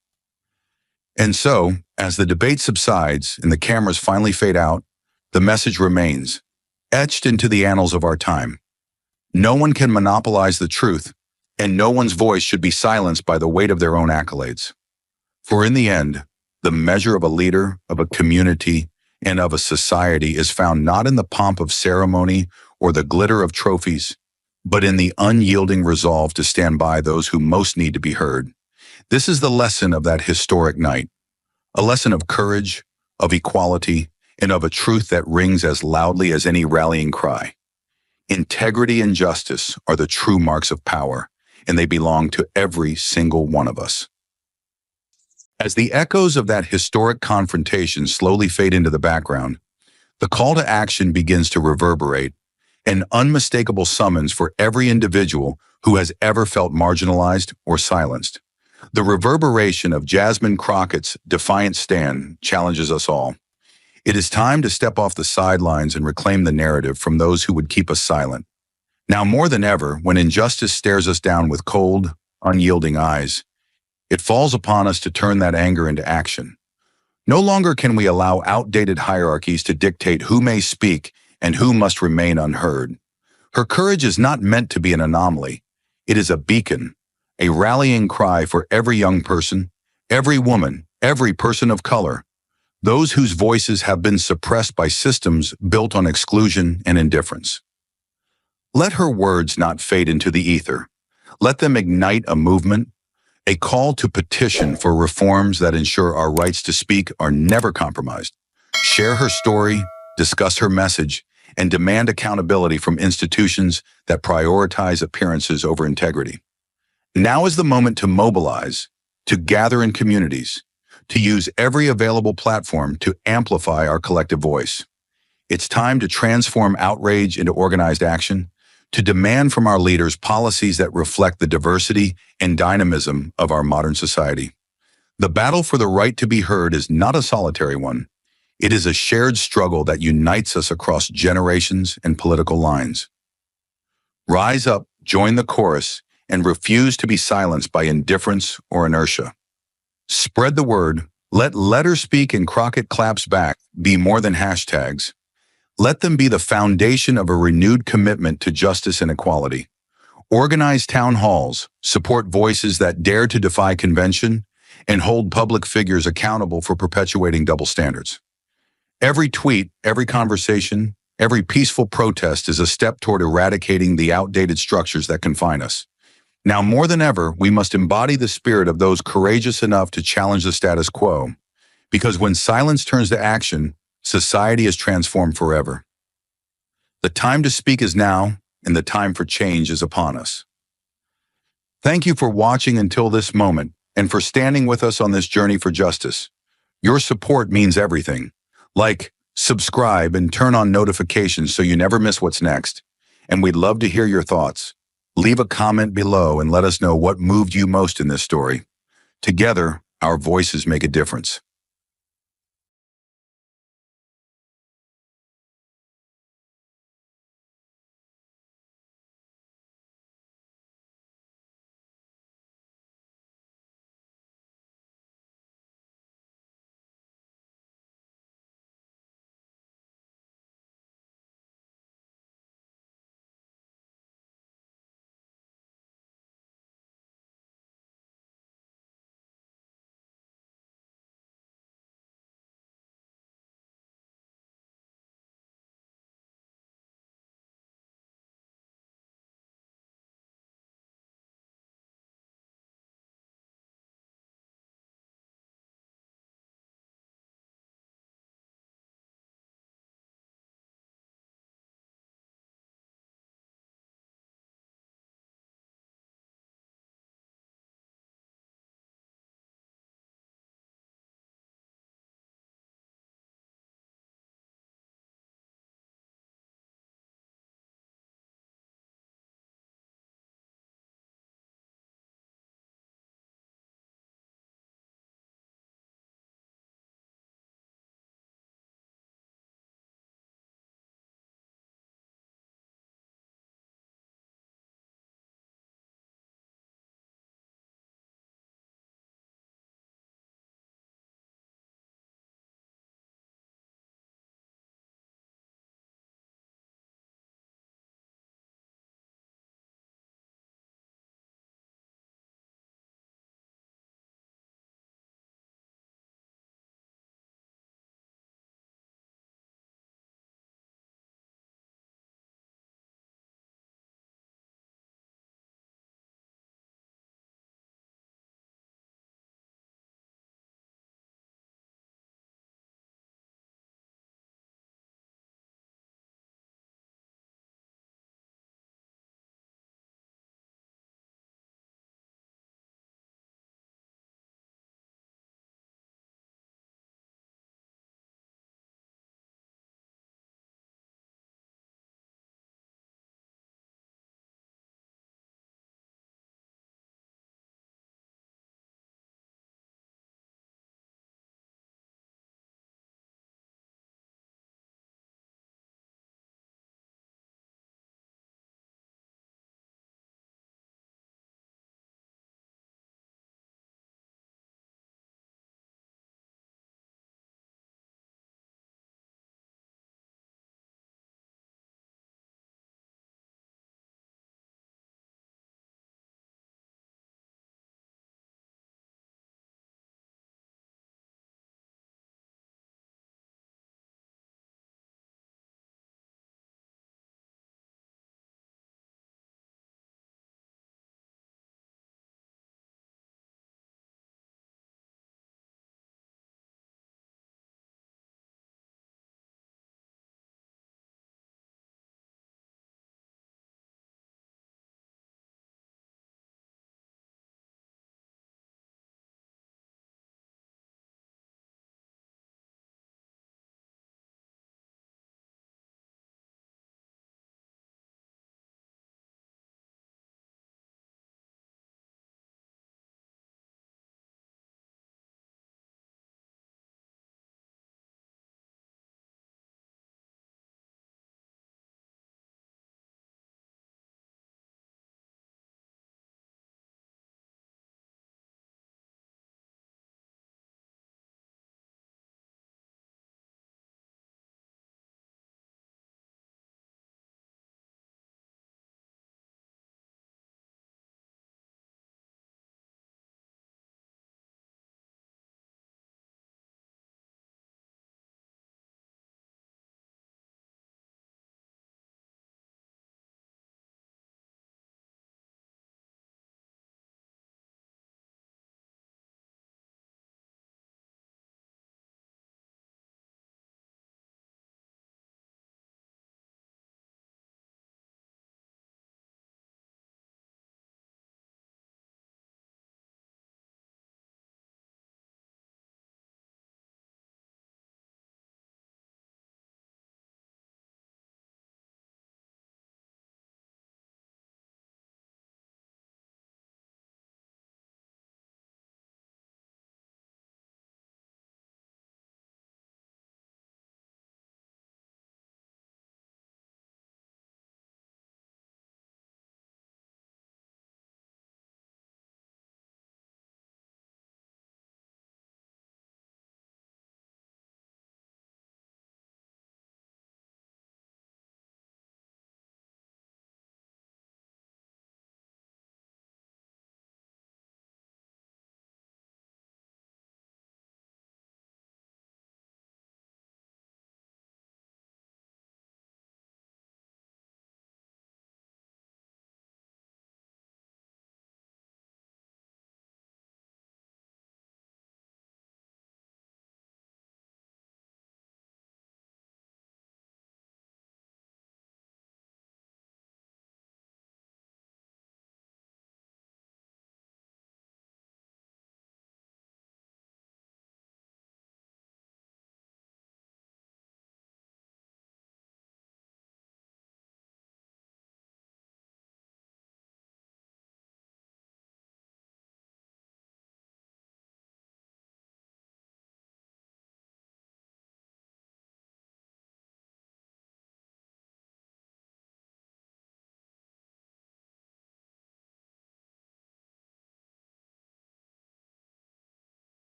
And so, as the debate subsides and the cameras finally fade out, the message remains, etched into the annals of our time. No one can monopolize the truth, and no one's voice should be silenced by the weight of their own accolades. For in the end, the measure of a leader, of a community, and of a society is found not in the pomp of ceremony or the glitter of trophies, but in the unyielding resolve to stand by those who most need to be heard. This is the lesson of that historic night, a lesson of courage, of equality, and of a truth that rings as loudly as any rallying cry. Integrity and justice are the true marks of power, and they belong to every single one of us. As the echoes of that historic confrontation slowly fade into the background, the call to action begins to reverberate, an unmistakable summons for every individual who has ever felt marginalized or silenced. The reverberation of Jasmine Crockett's defiant stand challenges us all. It is time to step off the sidelines and reclaim the narrative from those who would keep us silent. Now more than ever, when injustice stares us down with cold, unyielding eyes, it falls upon us to turn that anger into action. No longer can we allow outdated hierarchies to dictate who may speak and who must remain unheard. Her courage is not meant to be an anomaly. It is a beacon, a rallying cry for every young person, every woman, every person of color, those whose voices have been suppressed by systems built on exclusion and indifference. Let her words not fade into the ether. Let them ignite a movement, a call to petition for reforms that ensure our rights to speak are never compromised. Share her story, discuss her message, and demand accountability from institutions that prioritize appearances over integrity. Now is the moment to mobilize, to gather in communities, to use every available platform to amplify our collective voice. It's time to transform outrage into organized action, to demand from our leaders policies that reflect the diversity and dynamism of our modern society. The battle for the right to be heard is not a solitary one. It is a shared struggle that unites us across generations and political lines. Rise up, join the chorus, and refuse to be silenced by indifference or inertia. Spread the word. Let Let Her Speak and Crockett Claps Back be more than hashtags. Let them be the foundation of a renewed commitment to justice and equality. Organize town halls, support voices that dare to defy convention, and hold public figures accountable for perpetuating double standards. Every tweet, every conversation, every peaceful protest is a step toward eradicating the outdated structures that confine us. Now more than ever, we must embody the spirit of those courageous enough to challenge the status quo, because when silence turns to action, society is transformed forever. The time to speak is now, and the time for change is upon us. Thank you for watching until this moment, and for standing with us on this journey for justice. Your support means everything. Like, subscribe, and turn on notifications so you never miss what's next. And we'd love to hear your thoughts. Leave a comment below and let us know what moved you most in this story. Together, our voices make a difference.